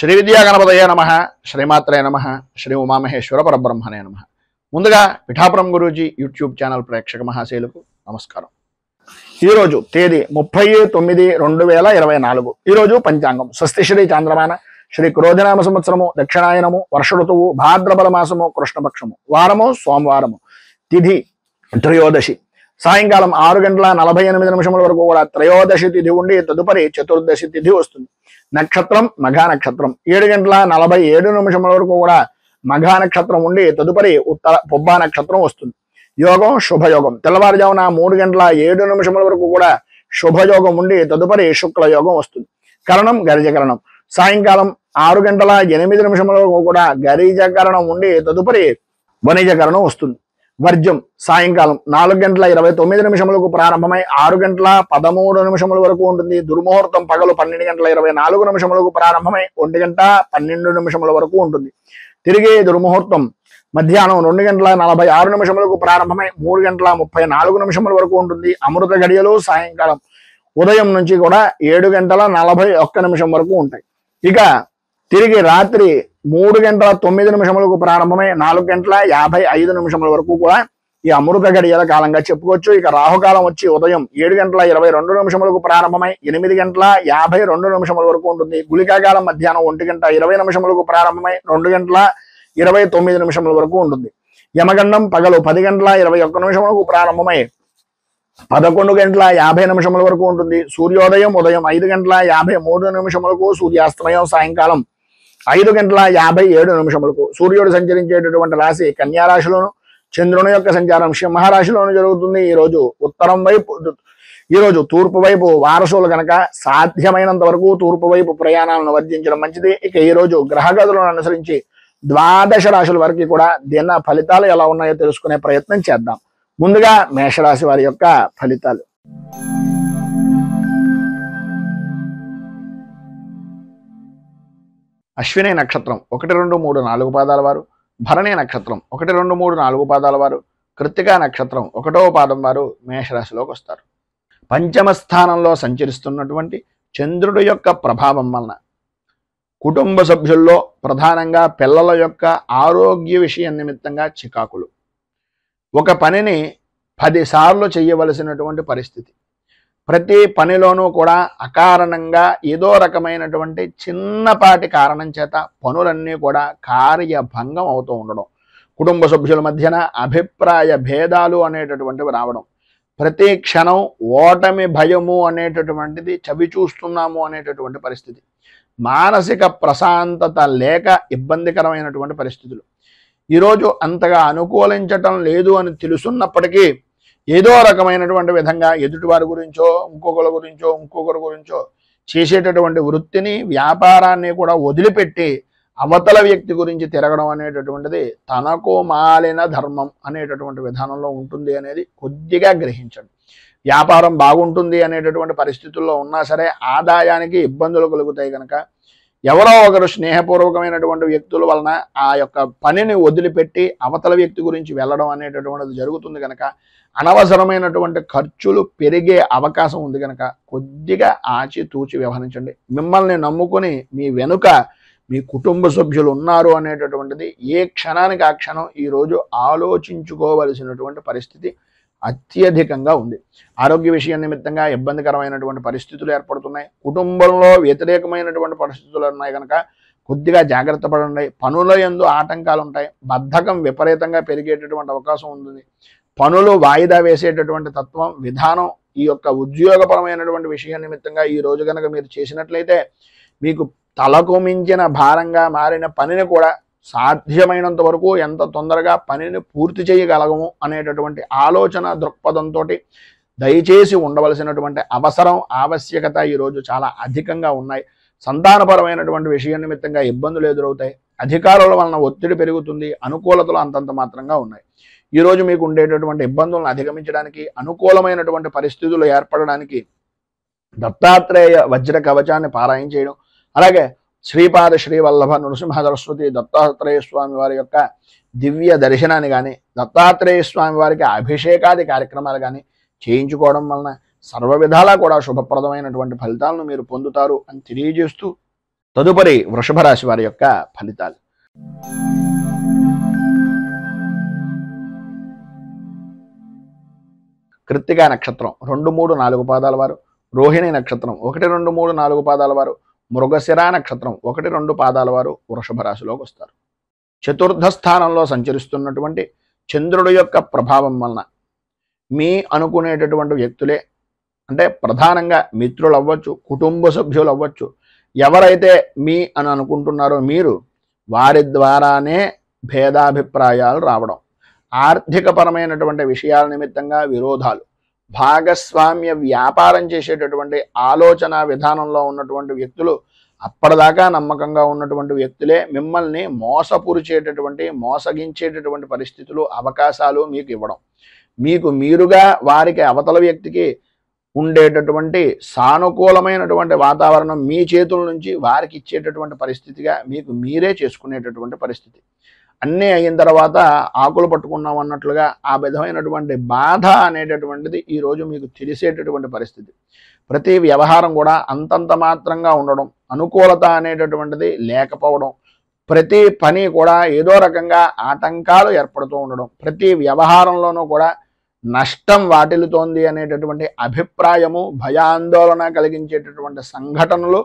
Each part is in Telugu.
శ్రీ విద్యా గణపతయే నమః, శ్రీమాత్రే నమః, శ్రీ ఉమామహేశ్వర పరబ్రహ్మణే నమః. ముందుగా పిఠాపురం గురూజీ యూట్యూబ్ ఛానల్ ప్రేక్షక మహాశైలకు నమస్కారం. ఈరోజు తేదీ 30/9/2024. ఈరోజు పంచాంగం స్వస్తి శ్రీ చాంద్రమాన శ్రీ క్రోధినామ సంవత్సరము దక్షిణాయనము వర్ష ఋతువు భాద్రపద మాసము కృష్ణపక్షము వారము సోమవారము తిథి త్రయోదశి సాయంకాలం 6:48 వరకు కూడా త్రయోదశి తిథి ఉండి తదుపరి చతుర్దశి తిథి వస్తుంది. నక్షత్రం మఘా నక్షత్రం 7:47 వరకు కూడా మఘా నక్షత్రం ఉండి తదుపరి ఉత్తర పొబ్బా నక్షత్రం వస్తుంది. యోగం శుభయోగం తెల్లవారుజామున 3:07 వరకు కూడా శుభయోగం ఉండి తదుపరి శుక్ల యోగం వస్తుంది. కరణం గరిజకరణం సాయంకాలం 6:08 వరకు కూడా గరిజకరణం ఉండి తదుపరి వణిజకరణం వస్తుంది. వర్జ్యం సాయంకాలం 4:29 ప్రారంభమై 6:13 వరకు ఉంటుంది. దుర్ముహూర్తం పగలు 12:24 ప్రారంభమై 1:12 వరకు ఉంటుంది. తిరిగి దుర్ముహూర్తం మధ్యాహ్నం 2:46 ప్రారంభమై 3:34 వరకు ఉంటుంది. అమృత గడియలు సాయంకాలం ఉదయం నుంచి కూడా 7:41 వరకు ఉంటాయి. ఇక తిరిగి రాత్రి 3:09 ప్రారంభమై 4:55 వరకు కూడా ఈ అమృత గడియల కాలంగా చెప్పుకోవచ్చు. ఇక రాహుకాలం వచ్చి ఉదయం 7:22 ప్రారంభమై 8:52 వరకు ఉంటుంది. గుళికాకాలం మధ్యాహ్నం 1:20 ప్రారంభమై 2:29 వరకు ఉంటుంది. యమగండం పగలు 10:21 ప్రారంభమై 11:50 వరకు ఉంటుంది. సూర్యోదయం ఉదయం 5:53 సూర్యాస్తమయం సాయంకాలం 5:57 సూర్యుడు సంచరించేటటువంటి రాశి కన్యా రాశిలోను, చంద్రుని యొక్క సంచారం సింహరాశిలోను జరుగుతుంది. ఈరోజు తూర్పు వైపు వారసులు కనుక సాధ్యమైనంత వరకు తూర్పు వైపు ప్రయాణాలను వర్జించడం మంచిది. ఇక ఈ రోజు గ్రహగతులను అనుసరించి 12 రాశుల వరకు కూడా దిన ఫలితాలు ఎలా ఉన్నాయో తెలుసుకునే ప్రయత్నం చేద్దాం. ముందుగా మేషరాశి వారి యొక్క ఫలితాలు. అశ్విని నక్షత్రం 1, 2, 3, 4 పాదాల వారు, భరణి నక్షత్రం 1, 2, 3, 4 పాదాల వారు, కృత్తికా నక్షత్రం 1వ పాదం వారు మేషరాశిలోకి వస్తారు. పంచమ స్థానంలో సంచరిస్తున్నటువంటి చంద్రుడి యొక్క ప్రభావం వలన కుటుంబ సభ్యుల్లో ప్రధానంగా పిల్లల యొక్క ఆరోగ్య విషయం నిమిత్తంగా చికాకులు, ఒక పనిని 10 సార్లు చేయవలసినటువంటి పరిస్థితి, ప్రతి పనిలోనూ కూడా అకారణంగా ఏదో రకమైనటువంటి చిన్నపాటి కారణం చేత పనులన్నీ కూడా కార్యభంగం అవుతూ ఉండడం, కుటుంబ సభ్యుల మధ్యన అభిప్రాయ భేదాలు అనేటటువంటివి రావడం, ప్రతి క్షణం ఓటమి భయము అనేటటువంటిది చవి చూస్తున్నాము అనేటటువంటి పరిస్థితి, మానసిక ప్రశాంతత లేక ఇబ్బందికరమైనటువంటి పరిస్థితులు. ఈరోజు అంతగా అనుకూలించటం లేదు అని తెలుసున్నప్పటికీ ఏదో రకమైనటువంటి విధంగా ఎదుటివారి గురించో ఇంకొకరి గురించో చేసేటటువంటి వృత్తిని వ్యాపారాన్ని కూడా వదిలిపెట్టి అవతల వ్యక్తి గురించి తిరగడం అనేటటువంటిది తనకు మాలిన ధర్మం అనేటటువంటి విధానంలో ఉంటుంది అనేది కొద్దిగా గ్రహించండి. వ్యాపారం బాగుంటుంది అనేటటువంటి పరిస్థితుల్లో ఉన్నా సరే ఆదాయానికి ఇబ్బందులు కలుగుతాయి కనుక ఎవరో ఒకరు స్నేహపూర్వకమైనటువంటి వ్యక్తుల వలన ఆ యొక్క పనిని వదిలిపెట్టి అవతల వ్యక్తి గురించి వెళ్ళడం అనేటటువంటిది జరుగుతుంది కనుక అనవసరమైనటువంటి ఖర్చులు పెరిగే అవకాశం ఉంది కనుక కొద్దిగా ఆచితూచి వ్యవహరించండి. మిమ్మల్ని నమ్ముకుని మీ వెనుక మీ కుటుంబ సభ్యులు ఉన్నారు అనేటటువంటిది ఏ క్షణానికి ఆ క్షణం ఈరోజు ఆలోచించుకోవలసినటువంటి పరిస్థితి అత్యధికంగా ఉంది. ఆరోగ్య విషయం నిమిత్తంగా ఇబ్బందికరమైనటువంటి పరిస్థితులు ఏర్పడుతున్నాయి. కుటుంబంలో వ్యతిరేకమైనటువంటి పరిస్థితులు ఉన్నాయి కనుక కొద్దిగా జాగ్రత్త పడండి. పనుల యందు ఆటంకాలు ఉంటాయి. బద్ధకం విపరీతంగా పెరిగేటటువంటి అవకాశం ఉంటుంది. పనులు వాయిదా వేసేటటువంటి తత్వం విధానం ఈ యొక్క ఉద్యోగపరమైనటువంటి విషయం నిమిత్తంగా ఈ రోజు కనుక మీరు చేసినట్లయితే మీకు తలకు మించిన భారంగా మారిన పనిని కూడా సాధ్యమైనంత వరకు ఎంత తొందరగా పనిని పూర్తి చేయగలగము అనేటటువంటి ఆలోచన దృక్పథంతో దయచేసి ఉండవలసినటువంటి అవసరం ఆవశ్యకత ఈరోజు చాలా అధికంగా ఉన్నాయి. సంతానపరమైనటువంటి విషయం నిమిత్తంగా ఇబ్బందులు ఎదురవుతాయి. అధికారుల వలన ఒత్తిడి పెరుగుతుంది. అనుకూలతలు అంతంత మాత్రంగా ఉన్నాయి. ఈరోజు మీకు ఉండేటటువంటి ఇబ్బందులను అధిగమించడానికి అనుకూలమైనటువంటి పరిస్థితులు ఏర్పడడానికి దత్తాత్రేయ వజ్ర కవచాన్ని పారాయణ చేయడం, అలాగే శ్రీపాద శ్రీవల్లభ నృసింహ సరస్వతి దత్తాత్రేయ స్వామి వారి యొక్క దివ్య దర్శనాన్ని కానీ దత్తాత్రేయ స్వామి వారికి అభిషేకాది కార్యక్రమాలు కానీ చేయించుకోవడం వలన సర్వ విధాలా కూడా శుభప్రదమైనటువంటి ఫలితాలను మీరు పొందుతారు అని తెలియజేస్తూ తదుపరి వృషభ రాశి వారి యొక్క ఫలితాలు. కృత్తికా నక్షత్రం 2, 3, 4 పాదాల వారు, రోహిణి నక్షత్రం 1, 2, 3, 4 పాదాల వారు, మృగశిర నక్షత్రం 1, 2 పాదాల వారు వృషభ రాశిలోకి వస్తారు. చతుర్థ స్థానంలో సంచరిస్తున్నటువంటి చంద్రుడి యొక్క ప్రభావం వలన మీ అనుకునేటటువంటి వ్యక్తులే, అంటే ప్రధానంగా మిత్రులు అవ్వచ్చు, కుటుంబ సభ్యులు అవ్వచ్చు, ఎవరైతే మీ అని అనుకుంటున్నారో మీరు, వారి ద్వారానే భేదాభిప్రాయాలు రావడం, ఆర్థికపరమైనటువంటి విషయాల నిమిత్తంగా విరోధాలు, భాగస్వామ్య వ్యాపారం చేసేటటువంటి ఆలోచన విధానంలో ఉన్నటువంటి వ్యక్తులు, అప్పటిదాకా నమ్మకంగా ఉన్నటువంటి వ్యక్తులే మిమ్మల్ని మోసపురిచేటటువంటి, మోసగించేటటువంటి పరిస్థితులు, అవకాశాలు మీకు ఇవ్వడం, మీకు మీరుగా వారికి అవతల వ్యక్తికి ఉండేటటువంటి సానుకూలమైనటువంటి వాతావరణం మీ చేతుల నుంచి వారికి ఇచ్చేటటువంటి పరిస్థితిగా మీకు మీరే చేసుకునేటటువంటి పరిస్థితి. అన్నీ అయిన తర్వాత ఆకులు పట్టుకున్నాం అన్నట్లుగా ఆ విధమైనటువంటి బాధ అనేటటువంటిది ఈరోజు మీకు తెలిసేటటువంటి పరిస్థితి. ప్రతి వ్యవహారం కూడా అంతంత మాత్రంగా ఉండడం, అనుకూలత అనేటటువంటిది లేకపోవడం, ప్రతి పని కూడా ఏదో రకంగా ఆటంకాలు ఏర్పడుతూ ఉండడం, ప్రతి వ్యవహారంలోనూ కూడా నష్టం వాటిల్లుతోంది అనేటటువంటి అభిప్రాయము, భయాందోళన కలిగించేటటువంటి సంఘటనలు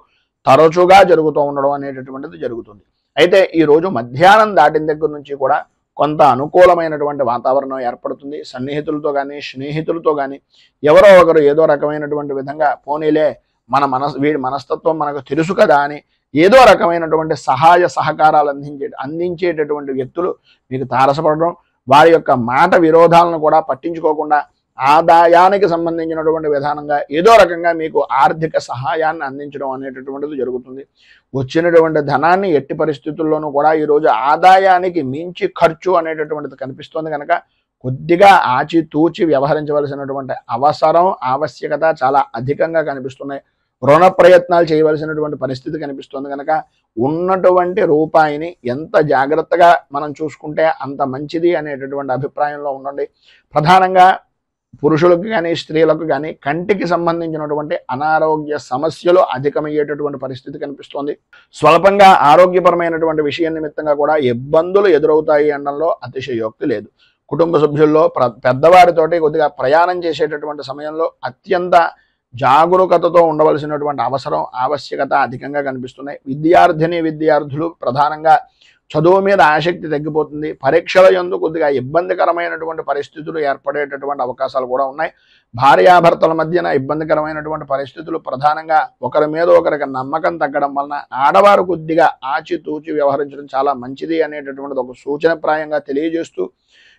తరచుగా జరుగుతూ ఉండడం అనేటటువంటిది జరుగుతుంది. అయితే ఈరోజు మధ్యాహ్నం దాటిన దగ్గర నుంచి కూడా కొంత అనుకూలమైనటువంటి వాతావరణం ఏర్పడుతుంది. సన్నిహితులతో కానీ, స్నేహితులతో కానీ ఎవరో ఒకరు ఏదో రకమైనటువంటి విధంగా పోనీలే వీడి మనస్తత్వం మనకు తెలుసు కదా అని ఏదో రకమైనటువంటి సహాయ సహకారాలు అందించేటటువంటి వ్యక్తులు మీకు తారసపడడం, వారి యొక్క మాట విరోధాలను కూడా పట్టించుకోకుండా ఆదాయానికి సంబంధించినటువంటి విధానంగా ఏదో రకంగా మీకు ఆర్థిక సహాయాన్ని అందించడం అనేటటువంటిది జరుగుతుంది. వచ్చినటువంటి ధనాన్ని ఎట్టి పరిస్థితుల్లోనూ కూడా ఈరోజు ఆదాయానికి మించి ఖర్చు అనేటటువంటిది కనిపిస్తుంది కనుక కొద్దిగా ఆచితూచి వ్యవహరించవలసినటువంటి అవసరం, ఆవశ్యకత చాలా అధికంగా కనిపిస్తున్నాయి. రుణ ప్రయత్నాలు చేయవలసినటువంటి పరిస్థితి కనిపిస్తుంది కనుక ఉన్నటువంటి రూపాయిని ఎంత జాగ్రత్తగా మనం చూసుకుంటే అంత మంచిది అనేటటువంటి అభిప్రాయంలో ఉండండి. ప్రధానంగా పురుషులకు కానీ, స్త్రీలకు కానీ కంటికి సంబంధించినటువంటి అనారోగ్య సమస్యలు అధికమయ్యేటటువంటి పరిస్థితి కనిపిస్తోంది. స్వల్పంగా ఆరోగ్యపరమైనటువంటి విషయం నిమిత్తంగా కూడా ఇబ్బందులు ఎదురవుతాయి అనడంలో అతిశయోక్తి లేదు. కుటుంబ సభ్యుల్లో పెద్దవారితోటి కొద్దిగా ప్రయాణం చేసేటటువంటి సమయంలో అత్యంత జాగరూకతతో ఉండవలసినటువంటి అవసరం, ఆవశ్యకత అధికంగా కనిపిస్తున్నాయి. విద్యార్థులు ప్రధానంగా చదువు మీద ఆసక్తి తగ్గిపోతుంది. పరీక్షల యందు కొద్దిగా ఇబ్బందికరమైనటువంటి పరిస్థితులు ఏర్పడేటటువంటి అవకాశాలు కూడా ఉన్నాయి. భార్యాభర్తల మధ్యన ఇబ్బందికరమైనటువంటి పరిస్థితులు, ప్రధానంగా ఒకరి మీద ఒకరికి నమ్మకం తగ్గడం వలన ఆడవారు కొద్దిగా ఆచితూచి వ్యవహరించడం చాలా మంచిది అనేటటువంటిది ఒక సూచనప్రాయంగా తెలియజేస్తూ,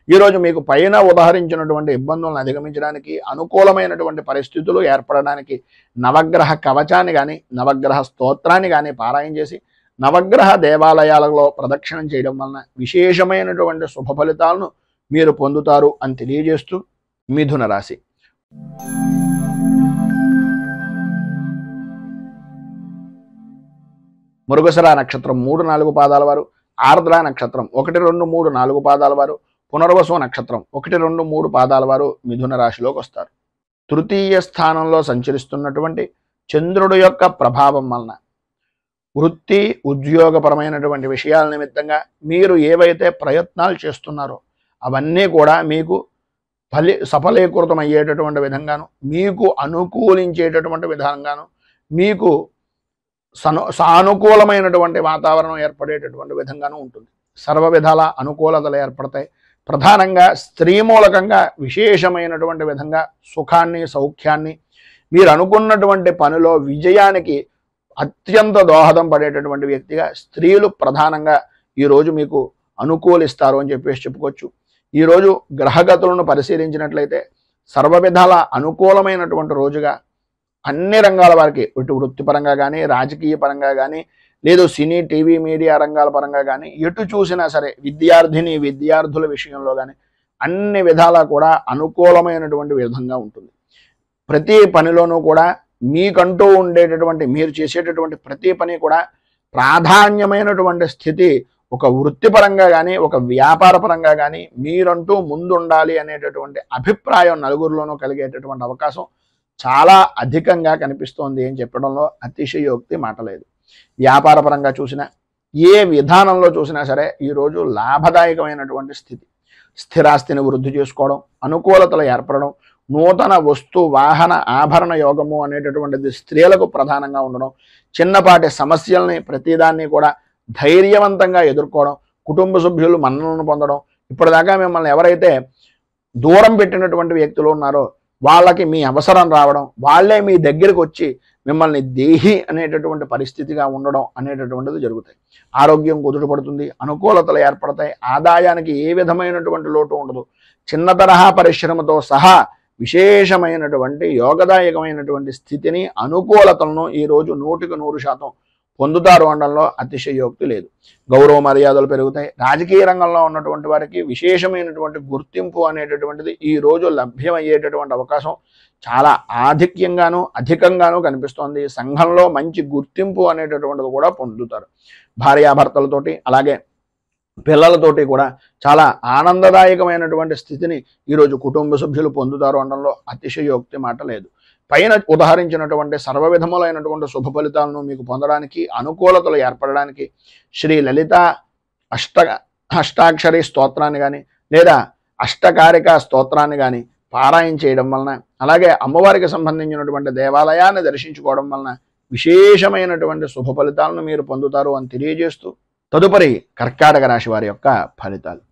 ఈరోజు మీకు పైన ఉదాహరించినటువంటి ఇబ్బందులను అధిగమించడానికి, అనుకూలమైనటువంటి పరిస్థితులు ఏర్పడడానికి నవగ్రహ కవచాన్ని కానీ, నవగ్రహ స్తోత్రాన్ని కానీ పారాయణ చేసి నవగ్రహ దేవాలయాలలో ప్రదక్షిణం చేయడం వలన విశేషమైనటువంటి శుభ ఫలితాలను మీరు పొందుతారు అని తెలియజేస్తూ, మిథున రాశి. మృగశిర నక్షత్రం 3, 4 పాదాల వారు, ఆర్ద్ర నక్షత్రం 1, 2, 3, 4 పాదాల వారు, పునర్వసు నక్షత్రం 1, 2, 3 పాదాల వారు మిథున రాశిలోకి వస్తారు. తృతీయ స్థానంలో సంచరిస్తున్నటువంటి చంద్రుడు యొక్క ప్రభావం వలన వృత్తి, ఉద్యోగపరమైనటువంటి విషయాల నిమిత్తంగా మీరు ఏవైతే ప్రయత్నాలు చేస్తున్నారో అవన్నీ కూడా మీకు సఫలీకృతమయ్యేటటువంటి విధంగాను, మీకు అనుకూలించేటటువంటి విధంగాను, మీకు సానుకూలమైనటువంటి వాతావరణం ఏర్పడేటటువంటి విధంగాను ఉంటుంది. సర్వ విధాల అనుకూలతలు ఏర్పడతాయి. ప్రధానంగా స్త్రీ మూలకంగా విశేషమైనటువంటి విధంగా సుఖాన్ని, సౌఖ్యాన్ని, మీరు అనుకున్నటువంటి పనిలో విజయానికి అత్యంత దోహదం పడేటటువంటి వ్యక్తిగా స్త్రీలు ప్రధానంగా ఈరోజు మీకు అనుకూలిస్తారు అని చెప్పేసి చెప్పుకోవచ్చు. ఈరోజు గ్రహగతులను పరిశీలించినట్లయితే సర్వ విధాల అనుకూలమైనటువంటి రోజుగా అన్ని రంగాల వారికి, ఇటు వృత్తిపరంగా కానీ, రాజకీయ పరంగా కానీ, లేదు సినీ, టీవీ, మీడియా రంగాల పరంగా కానీ, ఎటు చూసినా సరే విద్యార్థుల విషయంలో కానీ అన్ని విధాలా కూడా అనుకూలమైనటువంటి విధంగా ఉంటుంది. ప్రతి పనిలోనూ కూడా మీకంటూ ఉండేటటువంటి, మీరు చేసేటటువంటి ప్రతి పని కూడా ప్రాధాన్యమైనటువంటి స్థితి ఒక వృత్తిపరంగా కానీ, ఒక వ్యాపార పరంగా కానీ మీరంటూ ముందుండాలి అనేటటువంటి అభిప్రాయం నలుగురిలోనూ కలిగేటటువంటి అవకాశం చాలా అధికంగా కనిపిస్తోంది అని చెప్పడంలో అతిశయోక్తి మాట లేదు. వ్యాపారపరంగా చూసినా ఏ విధానంలో చూసినా సరే ఈరోజు లాభదాయకమైనటువంటి స్థితి. స్థిరాస్తిని వృద్ధి చేసుకోవడం, అనుకూలతలు ఏర్పడడం, నూతన వస్తు వాహన ఆభరణ యోగము అనేటటువంటిది స్త్రీలకు ప్రధానంగా ఉండడం, చిన్నపాటి సమస్యల్ని ప్రతిదాన్ని కూడా ధైర్యవంతంగా ఎదుర్కోవడం, కుటుంబ సభ్యులు మన్ననను పొందడం, ఇప్పటిదాకా మిమ్మల్ని ఎవరైతే దూరం పెట్టినటువంటి వ్యక్తులు ఉన్నారో వాళ్ళకి మీ అవసరం రావడం, వాళ్ళే మీ దగ్గరికి వచ్చి మిమ్మల్ని దేహి అనేటటువంటి పరిస్థితిగా ఉండడం అనేటటువంటిది జరుగుతాయి. ఆరోగ్యం కుదుటపడుతుంది, అనుకూలతలు ఏర్పడతాయి, ఆదాయానికి ఏ విధమైనటువంటి లోటు ఉండదు. చిన్న తరహా పరిశ్రమతో సహా విశేషమైనటువంటి యోగదాయకమైనటువంటి స్థితిని, అనుకూలతలను ఈరోజు 100% పొందుతారు అనడంలో అతిశయోక్తి లేదు. గౌరవ మర్యాదలు పెరుగుతాయి. రాజకీయ రంగంలో ఉన్నటువంటి వారికి విశేషమైనటువంటి గుర్తింపు అనేటటువంటిది ఈరోజు లభ్యమయ్యేటటువంటి అవకాశం చాలా అధికంగాను కనిపిస్తోంది. సంఘంలో మంచి గుర్తింపు అనేటటువంటిది కూడా పొందుతారు. భార్యాభర్తలతోటి అలాగే పిల్లలతోటి కూడా చాలా ఆనందదాయకమైనటువంటి స్థితిని ఈరోజు కుటుంబ సభ్యులు పొందుతారు అనడంలో అతిశయోక్తి మాట లేదు. పైన ఉదాహరించినటువంటి సర్వ విధములైనటువంటి శుభ ఫలితాలను మీకు పొందడానికి, అనుకూలతలు ఏర్పడడానికి శ్రీ లలిత అష్టాక్షరి స్తోత్రాన్ని కానీ లేదా అష్టకారిక స్తోత్రాన్ని కానీ పారాయణ చేయడం వలన, అలాగే అమ్మవారికి సంబంధించినటువంటి దేవాలయాన్ని దర్శించుకోవడం వలన విశేషమైనటువంటి శుభ ఫలితాలను మీరు పొందుతారు అని తెలియజేస్తూ తదుపరి కర్కాటక రాశి వారి యొక్క ఫలితాలు.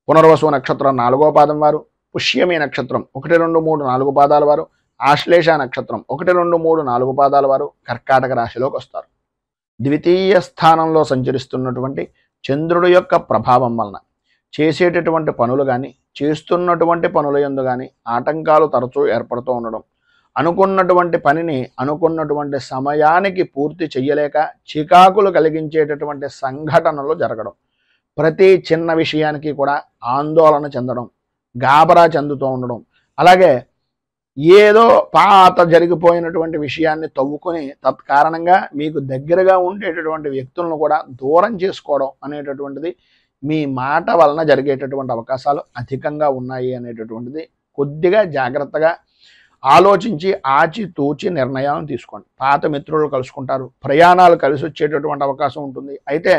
పునర్వసు నక్షత్రం 4వ పాదం వారు, పుష్యమి నక్షత్రం 1, 2, 3, 4 పాదాల వారు, ఆశ్లేష నక్షత్రం 1, 2, 3, 4 పాదాల వారు కర్కాటక రాశిలోకి వస్తారు. ద్వితీయ స్థానంలో సంచరిస్తున్నటువంటి చంద్రుడి యొక్క ప్రభావం వలన చేసేటటువంటి పనులు కానీ, చేస్తున్నటువంటి పనుల యందు కానీ ఆటంకాలు తరచూ ఏర్పడుతూ ఉండడం, అనుకున్నటువంటి పనిని అనుకున్నటువంటి సమయానికి పూర్తి చేయలేక చికాకులు కలిగించేటటువంటి సంఘటనలు జరగడం, ప్రతి చిన్న విషయానికి కూడా ఆందోళన చెందడం, గాబరా చెందుతూ ఉండడం, అలాగే ఏదో పాత జరిగిపోయినటువంటి విషయాన్ని తవ్వుకొని తత్కారణంగా మీకు దగ్గరగా ఉండేటటువంటి వ్యక్తులను కూడా దూరం చేసుకోవడం అనేటటువంటిది మీ మాట వలన జరిగేటటువంటి అవకాశాలు అధికంగా ఉన్నాయి అనేటటువంటిది కొద్దిగా జాగ్రత్తగా ఆలోచించి ఆచితూచి నిర్ణయాలను తీసుకోండి. పాత మిత్రులు కలుసుకుంటారు, ప్రయాణాలు కలిసి వచ్చేటటువంటి అవకాశం ఉంటుంది. అయితే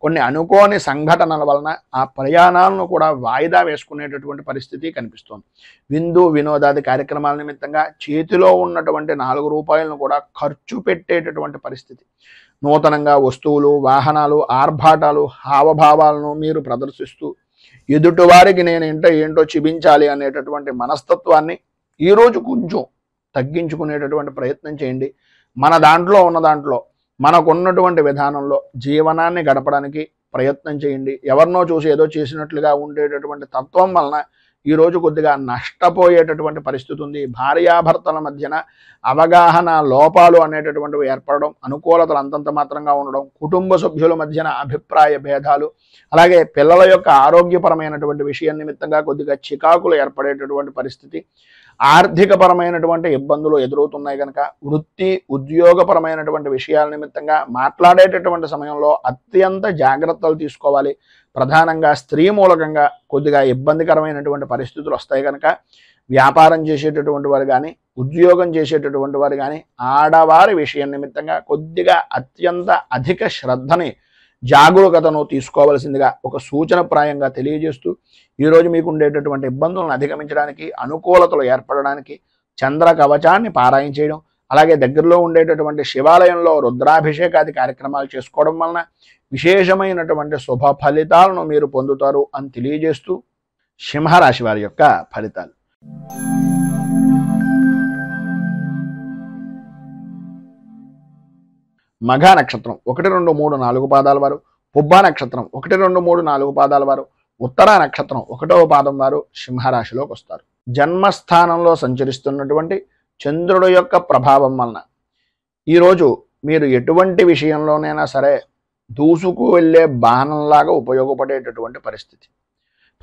కొన్ని అనుకోని సంఘటనల వలన ఆ ప్రయాణాలను కూడా వాయిదా వేసుకునేటటువంటి పరిస్థితి కనిపిస్తోంది. విందు వినోదాది కార్యక్రమాల నిమిత్తంగా చేతిలో ఉన్నటువంటి 4 రూపాయలను కూడా ఖర్చు పెట్టేటటువంటి పరిస్థితి. నూతనంగా వస్తువులు, వాహనాలు, ఆర్భాటాలు, హావభావాలను మీరు ప్రదర్శిస్తూ ఎదుటివారికి నేను ఏంటో చూపించాలి అనేటటువంటి మనస్తత్వాన్ని ఈరోజు కొంచెం తగ్గించుకునేటటువంటి ప్రయత్నం చేయండి. మన దాంట్లో ఉన్న దాంట్లో మనకున్నటువంటి విధానంలో జీవనాన్ని గడపడానికి ప్రయత్నం చేయండి. ఎవరినో చూసి ఏదో చేసినట్లుగా ఉండేటటువంటి తత్వం వలన ఈరోజు కొద్దిగా నష్టపోయేటటువంటి పరిస్థితి ఉంది. భార్యాభర్తల మధ్యన అవగాహన లోపాలు అనేటటువంటివి ఏర్పడడం, అనుకూలతలు అంతంత మాత్రంగా ఉండడం, కుటుంబ సభ్యుల మధ్యన అభిప్రాయ భేదాలు, అలాగే పిల్లల యొక్క ఆరోగ్యపరమైనటువంటి విషయం నిమిత్తంగా కొద్దిగా చికాకులు ఏర్పడేటటువంటి పరిస్థితి, ఆర్థికపరమైనటువంటి ఇబ్బందులు ఎదురవుతున్నాయి కనుక వృత్తి ఉద్యోగపరమైనటువంటి విషయాల నిమిత్తంగా మాట్లాడేటటువంటి సమయంలో అత్యంత జాగ్రత్తలు తీసుకోవాలి. ప్రధానంగా స్త్రీ మూలకంగా కొద్దిగా ఇబ్బందికరమైనటువంటి పరిస్థితులు వస్తాయి కనుక వ్యాపారం చేసేటటువంటి వారు కానీ, ఉద్యోగం చేసేటటువంటి వారు కానీ ఆడవారి విషయం నిమిత్తంగా కొద్దిగా అత్యంత అధిక శ్రద్ధని, జాగరూకతను తీసుకోవాల్సిందిగా ఒక సూచనప్రాయంగా తెలియజేస్తూ ఈరోజు మీకు ఉండేటటువంటి ఇబ్బందులను అధిగమించడానికి, అనుకూలతలు ఏర్పడడానికి చంద్ర కవచాన్ని పారాయణ చేయడం, అలాగే దగ్గరలో ఉండేటటువంటి శివాలయంలో రుద్రాభిషేకాది కార్యక్రమాలు చేసుకోవడం వలన విశేషమైనటువంటి శుభ ఫలితాలను మీరు పొందుతారు అని తెలియజేస్తూ సింహరాశి వారి యొక్క ఫలితాలు. మఘ నక్షత్రం 1, 2, 3, 4 పాదాల వారు, పుబ్బ నక్షత్రం 1, 2, 3, 4 పాదాల వారు, ఉత్తర నక్షత్రం 1వ పాదం వారు సింహరాశిలోకి వస్తారు. జన్మస్థానంలో సంచరిస్తున్నటువంటి చంద్రుడు యొక్క ప్రభావం వలన ఈరోజు మీరు ఎటువంటి విషయంలోనైనా సరే దూసుకు వెళ్ళే బాణంలాగా ఉపయోగపడేటటువంటి పరిస్థితి.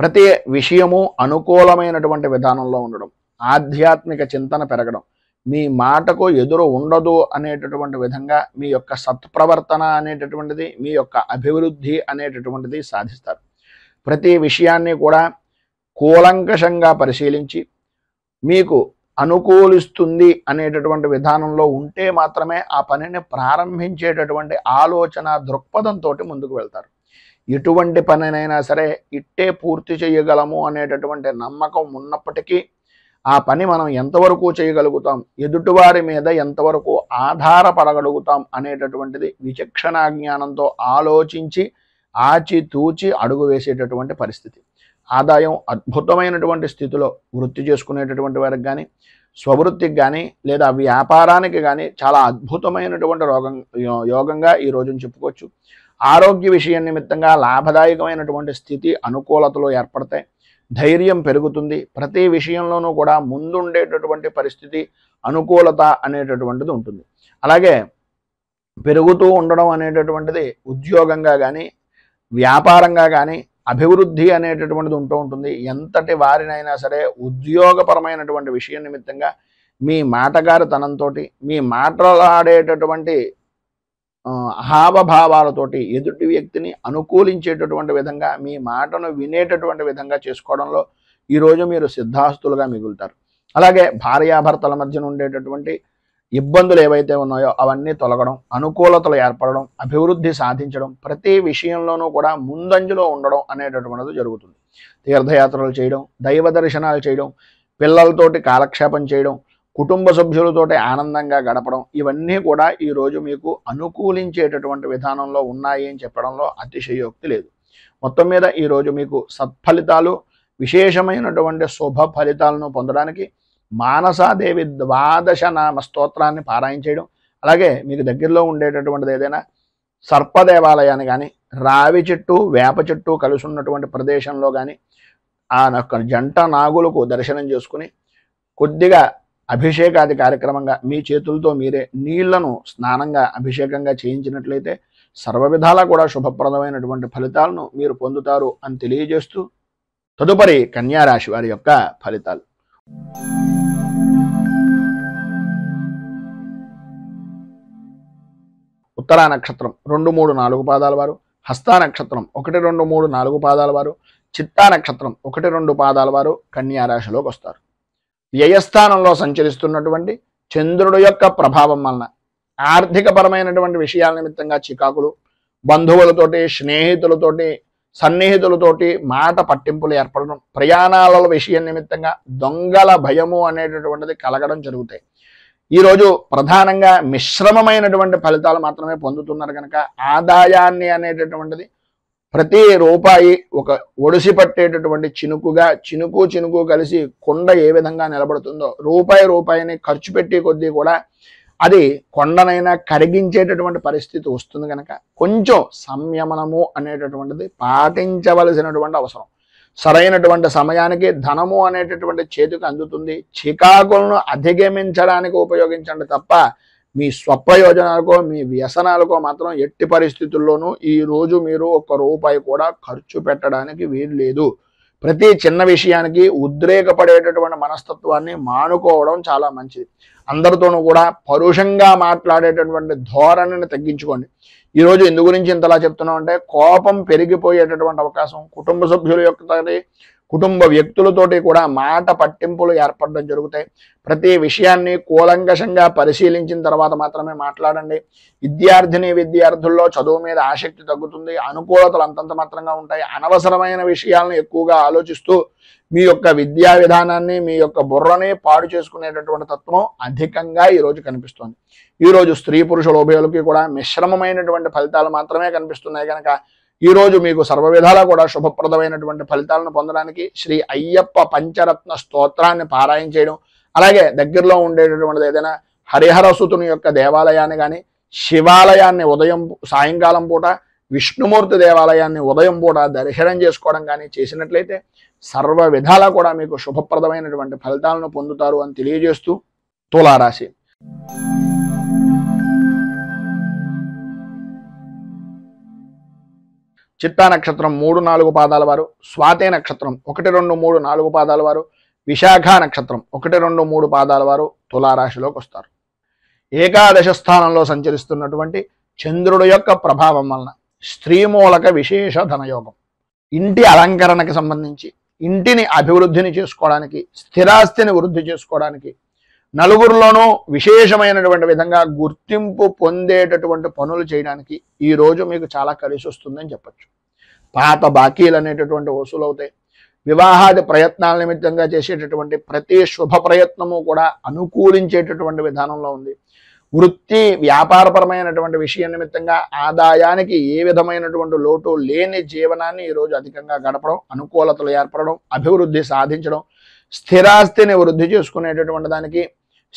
ప్రతి విషయము అనుకూలమైనటువంటి విధానంలో ఉండడం, ఆధ్యాత్మిక చింతన పెరగడం, మీ మాటకు ఎదురు ఉండదు అనేటటువంటి విధంగా మీ యొక్క సత్ప్రవర్తన అనేటటువంటిది, మీ యొక్క అభివృద్ధి అనేటటువంటిది సాధిస్తారు. ప్రతి విషయాన్ని కూడా కూలంకషంగా పరిశీలించి మీకు అనుకూలిస్తుంది అనేటటువంటి విధానంలో ఉంటే మాత్రమే ఆ పనిని ప్రారంభించేటటువంటి ఆలోచన దృక్పథంతో ముందుకు వెళ్తారు. ఎటువంటి పనినైనా సరే ఇట్టే పూర్తి చేయగలము అనేటటువంటి నమ్మకం ఉన్నప్పటికీ ఆ పని మనం ఎంతవరకు చేయగలుగుతాం, ఎదుటివారి మీద ఎంతవరకు ఆధారపడగలుగుతాం అనేటటువంటిది విచక్షణా జ్ఞానంతో ఆలోచించి ఆచితూచి అడుగు వేసేటటువంటి పరిస్థితి. ఆదాయం అద్భుతమైనటువంటి స్థితిలో వృత్తి చేసుకునేటటువంటి వారికి కానీ, స్వవృత్తికి కానీ, లేదా వ్యాపారానికి కానీ చాలా అద్భుతమైనటువంటి యోగంగా ఈ రోజును చెప్పుకోవచ్చు. ఆరోగ్య విషయం నిమిత్తంగా లాభదాయకమైనటువంటి స్థితి, అనుకూలతలు ఏర్పడతాయి. ధైర్యం పెరుగుతుంది. ప్రతి విషయంలోనూ కూడా ముందుండేటటువంటి పరిస్థితి, అనుకూలత అనేటటువంటిది ఉంటుంది. అలాగే పెరుగుతూ ఉండడం అనేటటువంటిది ఉద్యోగంగా కానీ, వ్యాపారంగా కానీ అభివృద్ధి అనేటటువంటిది ఉంటూ ఉంటుంది. ఎంతటి వారినైనా సరే ఉద్యోగపరమైనటువంటి విషయం నిమిత్తంగా మీ మాటగారితనంతో, మీ మాట్లాడేటటువంటి హావభావాలతోటి ఎదుటి వ్యక్తిని అనుకూలించేటటువంటి విధంగా, మీ మాటను వినేటటువంటి విధంగా చేసుకోవడంలో ఈరోజు మీరు సిద్ధాస్తులుగా మిగులుతారు. అలాగే భార్యాభర్తల మధ్యన ఉండేటటువంటి ఇబ్బందులు ఏవైతే ఉన్నాయో అవన్నీ తొలగడం, అనుకూలతలు ఏర్పడడం, అభివృద్ధి సాధించడం, ప్రతి విషయంలోనూ కూడా ముందంజలో ఉండడం అనేటటువంటిది జరుగుతుంది. తీర్థయాత్రలు చేయడం, దైవ దర్శనాలు చేయడం, పిల్లలతోటి కాలక్షేపం చేయడం, కుటుంబ సభ్యులతోటి ఆనందంగా గడపడం, ఇవన్నీ కూడా ఈరోజు మీకు అనుకూలించేటటువంటి విధానంలో ఉన్నాయి అని చెప్పడంలో అతిశయోక్తి లేదు. మొత్తం మీద ఈరోజు మీకు సత్ఫలితాలు, విశేషమైనటువంటి శుభ ఫలితాలను పొందడానికి మానసాదేవి 12 నామ స్తోత్రాన్ని పారాయణ చేయడం, అలాగే మీకు దగ్గరలో ఉండేటటువంటిది ఏదైనా సర్పదేవాలయాన్ని కానీ, రావి చెట్టు, వేప చెట్టు కలిసి ఉన్నటువంటి ప్రదేశంలో కానీ ఆ జంట నాగులకు దర్శనం చేసుకుని కొద్దిగా అభిషేకాది కార్యక్రమంగా మీ చేతులతో మీరే నీళ్లను స్నానంగా అభిషేకంగా చేయించినట్లయితే సర్వవిధాలా కూడా శుభప్రదమైనటువంటి ఫలితాలను మీరు పొందుతారు అని తెలియజేస్తూ తదుపరి కన్యారాశి వారి యొక్క ఫలితాలు. ఉత్తరా నక్షత్రం 2, 3, 4 పాదాల వారు, హస్తా నక్షత్రం 1, 2, 3, 4 పాదాల వారు, చిత్తా నక్షత్రం 1, 2 పాదాల వారు కన్యారాశిలోకి వస్తారు. వ్యయస్థానంలో సంచరిస్తున్నటువంటి చంద్రుడు యొక్క ప్రభావం వలన ఆర్థికపరమైనటువంటి విషయాల నిమిత్తంగా చికాకులు, బంధువులతోటి, స్నేహితులతోటి, సన్నిహితులతోటి మాట పట్టింపులు ఏర్పడడం, ప్రయాణాల విషయం నిమిత్తంగా దొంగల భయము అనేటటువంటిది కలగడం జరుగుతాయి. ఈరోజు ప్రధానంగా మిశ్రమమైనటువంటి ఫలితాలు మాత్రమే పొందుతున్నారు కనుక ఆదాయాన్ని అనేటటువంటిది ప్రతి రూపాయి ఒక ఒడిసి పట్టేటటువంటి చినుకుగా, చినుకు కలిసి కొండ ఏ విధంగా నిలబడుతుందో రూపాయిని ఖర్చు పెట్టే కొద్దీ కూడా అది కొండనైనా కరిగించేటటువంటి పరిస్థితి వస్తుంది కనుక కొంచెం సంయమనము అనేటటువంటిది పాటించవలసినటువంటి అవసరం. సరైనటువంటి సమయానికి ధనము అనేటటువంటి చేతికి అందుతుంది. చికాకులను అధిగమించడానికి ఉపయోగించండి తప్ప మీ స్వప్రయోజనాలకో, మీ వ్యసనాలకో మాత్రం ఎట్టి పరిస్థితుల్లోనూ ఈరోజు మీరు ₹1 కూడా ఖర్చు పెట్టడానికి వీలు లేదు. ప్రతి చిన్న విషయానికి ఉద్రేకపడేటటువంటి మనస్తత్వాన్ని మానుకోవడం చాలా మంచిది. అందరితోనూ కూడా పరుషంగా మాట్లాడేటటువంటి ధోరణిని తగ్గించుకోండి. ఈరోజు ఎందు గురించి ఇంతలా చెప్తున్నాం అంటే కోపం పెరిగిపోయేటటువంటి అవకాశం, కుటుంబ సభ్యుల యొక్క కుటుంబ వ్యక్తులతోటి కూడా మాట పట్టింపులు ఏర్పడడం జరుగుతాయి. ప్రతి విషయాన్ని కూలంకషంగా పరిశీలించిన తర్వాత మాత్రమే మాట్లాడండి. విద్యార్థుల్లో చదువు మీద ఆసక్తి తగ్గుతుంది. అనుకూలతలు అంతంత మాత్రంగా ఉంటాయి. అనవసరమైన విషయాలను ఎక్కువగా ఆలోచిస్తూ మీ యొక్క విద్యా విధానాన్ని, మీ యొక్క బుర్రని పాడు చేసుకునేటటువంటి తత్వం అధికంగా ఈరోజు కనిపిస్తుంది. ఈరోజు స్త్రీ పురుషుల ఉభయులకి కూడా మిశ్రమమైనటువంటి ఫలితాలు మాత్రమే కనిపిస్తున్నాయి కనుక ఈరోజు మీకు సర్వవిధాలా కూడా శుభప్రదమైనటువంటి ఫలితాలను పొందడానికి శ్రీ అయ్యప్ప పంచరత్న స్తోత్రాన్ని పారాయణ చేయడం, అలాగే దగ్గరలో ఉండేటటువంటిది ఏదైనా హరిహరసుతుని యొక్క దేవాలయాన్ని కానీ, శివాలయాన్ని సాయంకాలం పూట, విష్ణుమూర్తి దేవాలయాన్ని ఉదయం పూట దర్శనం చేసుకోవడం కానీ చేసినట్లయితే సర్వ విధాలా కూడా మీకు శుభప్రదమైనటువంటి ఫలితాలను పొందుతారు అని తెలియజేస్తూ తులారాశి. చిత్తా నక్షత్రం 3, 4 పాదాల వారు, స్వాతే నక్షత్రం 1, 2, 3, 4 పాదాల వారు, విశాఖ నక్షత్రం 1, 2, 3 పాదాల వారు తులారాశిలోకి వస్తారు. ఏకాదశ స్థానంలో సంచరిస్తున్నటువంటి చంద్రుడు యొక్క ప్రభావం వలన స్త్రీ మూలక విశేష ధనయోగం, ఇంటి అలంకరణకు సంబంధించి, ఇంటిని అభివృద్ధిని చేసుకోవడానికి, స్థిరాస్తిని వృద్ధి చేసుకోవడానికి, నలుగురిలోనూ విశేషమైనటువంటి విధంగా గుర్తింపు పొందేటటువంటి పనులు చేయడానికి ఈరోజు మీకు చాలా కలిసి వస్తుందని చెప్పచ్చు. పాత బాకీలు అనేటటువంటి వసూలు అవుతాయి. వివాహాది ప్రయత్నాల నిమిత్తంగా చేసేటటువంటి ప్రతి శుభ ప్రయత్నము కూడా అనుకూలించేటటువంటి విధానంలో ఉంది. వృత్తి వ్యాపారపరమైనటువంటి విషయం నిమిత్తంగా ఆదాయానికి ఏ విధమైనటువంటి లోటు లేని జీవనాన్ని ఈరోజు అధికంగా గడపడం, అనుకూలతలు ఏర్పడడం, అభివృద్ధి సాధించడం, స్థిరాస్తిని వృద్ధి చేసుకునేటటువంటి దానికి,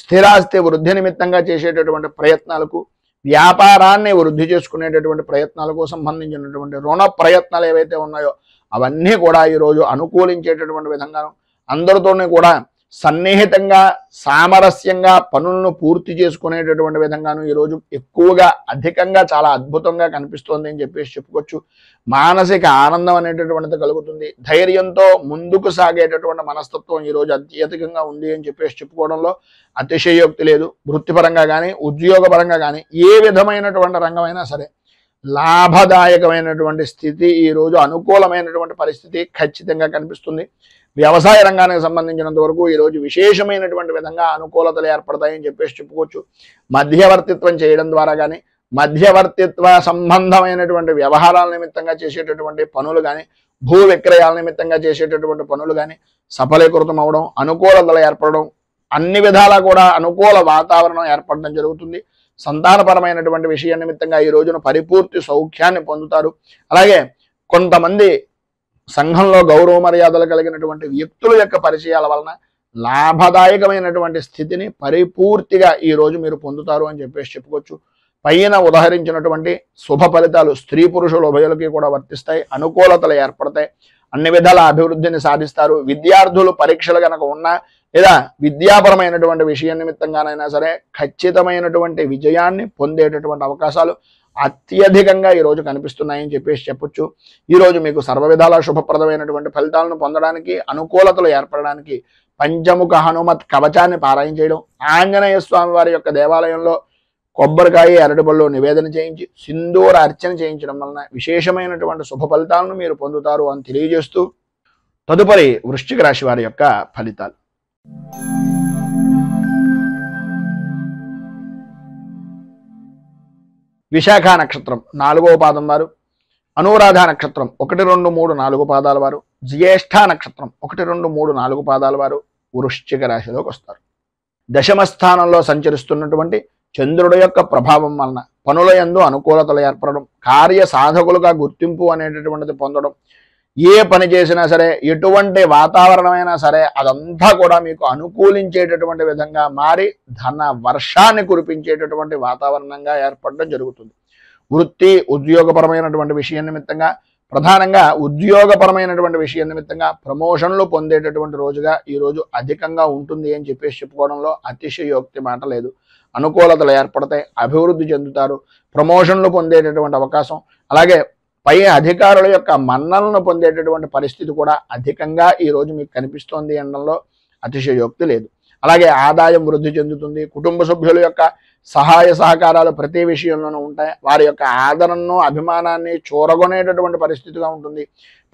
స్థిరాస్తి వృద్ధి నిమిత్తంగా చేసేటటువంటి ప్రయత్నాలకు, వ్యాపారాన్ని వృద్ధి చేసుకునేటటువంటి ప్రయత్నాలకు సంబంధించినటువంటి రుణ ప్రయత్నాలు ఏవైతే ఉన్నాయో అవన్నీ కూడా ఈరోజు అనుకూలించేటటువంటి విధంగాను, అందరితోనే కూడా సన్నిహితంగా సామరస్యంగా పనులను పూర్తి చేసుకునేటటువంటి విధంగాను ఈరోజు ఎక్కువగా అధికంగా చాలా అద్భుతంగా కనిపిస్తోంది అని చెప్పేసి చెప్పుకోవచ్చు. మానసిక ఆనందం అనేటటువంటిది కలుగుతుంది. ధైర్యంతో ముందుకు సాగేటటువంటి మనస్తత్వం ఈరోజు అత్యధికంగా ఉంది అని చెప్పేసి చెప్పుకోవడంలో అతిశయోక్తి లేదు. వృత్తిపరంగా కానీ ఉద్యోగపరంగా కానీ ఏ విధమైనటువంటి రంగమైనా సరే లాభదాయకమైనటువంటి స్థితి, ఈరోజు అనుకూలమైనటువంటి పరిస్థితి ఖచ్చితంగా కనిపిస్తుంది. వ్యవసాయ రంగానికి సంబంధించినంత వరకు ఈరోజు విశేషమైనటువంటి విధంగా అనుకూలతలు ఏర్పడతాయని చెప్పేసి చెప్పుకోవచ్చు. మధ్యవర్తిత్వం చేయడం ద్వారా కానీ, మధ్యవర్తిత్వ సంబంధమైనటువంటి వ్యవహారాల నిమిత్తంగా చేసేటటువంటి పనులు కానీ, భూ విక్రయాల నిమిత్తంగా చేసేటటువంటి పనులు కానీ సఫలీకృతం అవడం, అనుకూలతలు ఏర్పడడం, అన్ని విధాలా కూడా అనుకూల వాతావరణం ఏర్పడడం జరుగుతుంది. సంతానపరమైనటువంటి విషయం నిమిత్తంగా ఈ రోజున పరిపూర్తి సౌఖ్యాన్ని పొందుతారు. అలాగే కొంతమంది సంఘంలో గౌరవ మర్యాదలు కలిగినటువంటి వ్యక్తుల యొక్క పరిచయాల వలన లాభదాయకమైనటువంటి స్థితిని పరిపూర్తిగా ఈరోజు మీరు పొందుతారు అని చెప్పేసి చెప్పుకోవచ్చు. పైన ఉదహరించినటువంటి శుభ ఫలితాలు స్త్రీ పురుషుల ఉభయులకి కూడా వర్తిస్తాయి. అనుకూలతలు ఏర్పడతాయి. అన్ని విధాల అభివృద్ధిని సాధిస్తారు. విద్యార్థులు పరీక్షలు కనుక ఉన్నా లేదా విద్యాపరమైనటువంటి విషయం నిమిత్తంగానైనా సరే ఖచ్చితమైనటువంటి విజయాన్ని పొందేటటువంటి అవకాశాలు అత్యధికంగా ఈరోజు కనిపిస్తున్నాయని చెప్పేసి చెప్పొచ్చు. ఈరోజు మీకు సర్వ విధాల శుభప్రదమైనటువంటి ఫలితాలను పొందడానికి, అనుకూలతలు ఏర్పడడానికి పంచముఖ హనుమత్ కవచాన్ని పారాయణ చేయడం, ఆంజనేయ స్వామి వారి యొక్క దేవాలయంలో కొబ్బరికాయ అరటిపళ్ళు నివేదన చేయించి సింధూర అర్చన చేయించడం వలన విశేషమైనటువంటి శుభ ఫలితాలను మీరు పొందుతారు అని తెలియజేస్తూ తదుపరి వృశ్చిక రాశి వారి యొక్క ఫలితాలు. విశాఖ నక్షత్రం 4వ పాదం వారు, అనురాధ నక్షత్రం 1, 2, 3, 4 పాదాల వారు, జ్యేష్ఠ నక్షత్రం 1, 2, 3, 4 పాదాల వారు వృశ్చిక రాశిలోకి వస్తారు. దశమ స్థానంలో సంచరిస్తున్నటువంటి చంద్రుడి యొక్క ప్రభావం వలన పనుల యందు అనుకూలతలు ఏర్పడడం, కార్య సాధకులుగా గుర్తింపు అనేటటువంటిది పొందడం, ఏ పని చేసినా సరే ఎటువంటి వాతావరణమైనా సరే అదంతా కూడా మీకు అనుకూలించేటటువంటి విధంగా మారి ధన వర్షాన్ని కురిపించేటటువంటి వాతావరణంగా ఏర్పడడం జరుగుతుంది. వృత్తి ఉద్యోగపరమైనటువంటి విషయం నిమిత్తంగా, ప్రధానంగా ఉద్యోగపరమైనటువంటి విషయం నిమిత్తంగా ప్రమోషన్లు పొందేటటువంటి రోజుగా ఈరోజు అధికంగా ఉంటుంది అని చెప్పేసి చెప్పుకోవడంలో అతిశయోక్తి మాట లేదు. అనుకూలతలు ఏర్పడతాయి, అభివృద్ధి చెందుతారు, ప్రమోషన్లు పొందేటటువంటి అవకాశం, అలాగే పై అధికారుల యొక్క మన్నలను పొందేటటువంటి పరిస్థితి కూడా అధికంగా ఈరోజు మీకు కనిపిస్తోంది అనడంలో అతిశయోక్తి లేదు. అలాగే ఆదాయం వృద్ధి చెందుతుంది. కుటుంబ సభ్యుల యొక్క సహాయ సహకారాలు ప్రతి విషయంలోనూ ఉంటాయి. వారి యొక్క ఆదరణను అభిమానాన్ని చూరగొనేటటువంటి పరిస్థితిగా ఉంటుంది.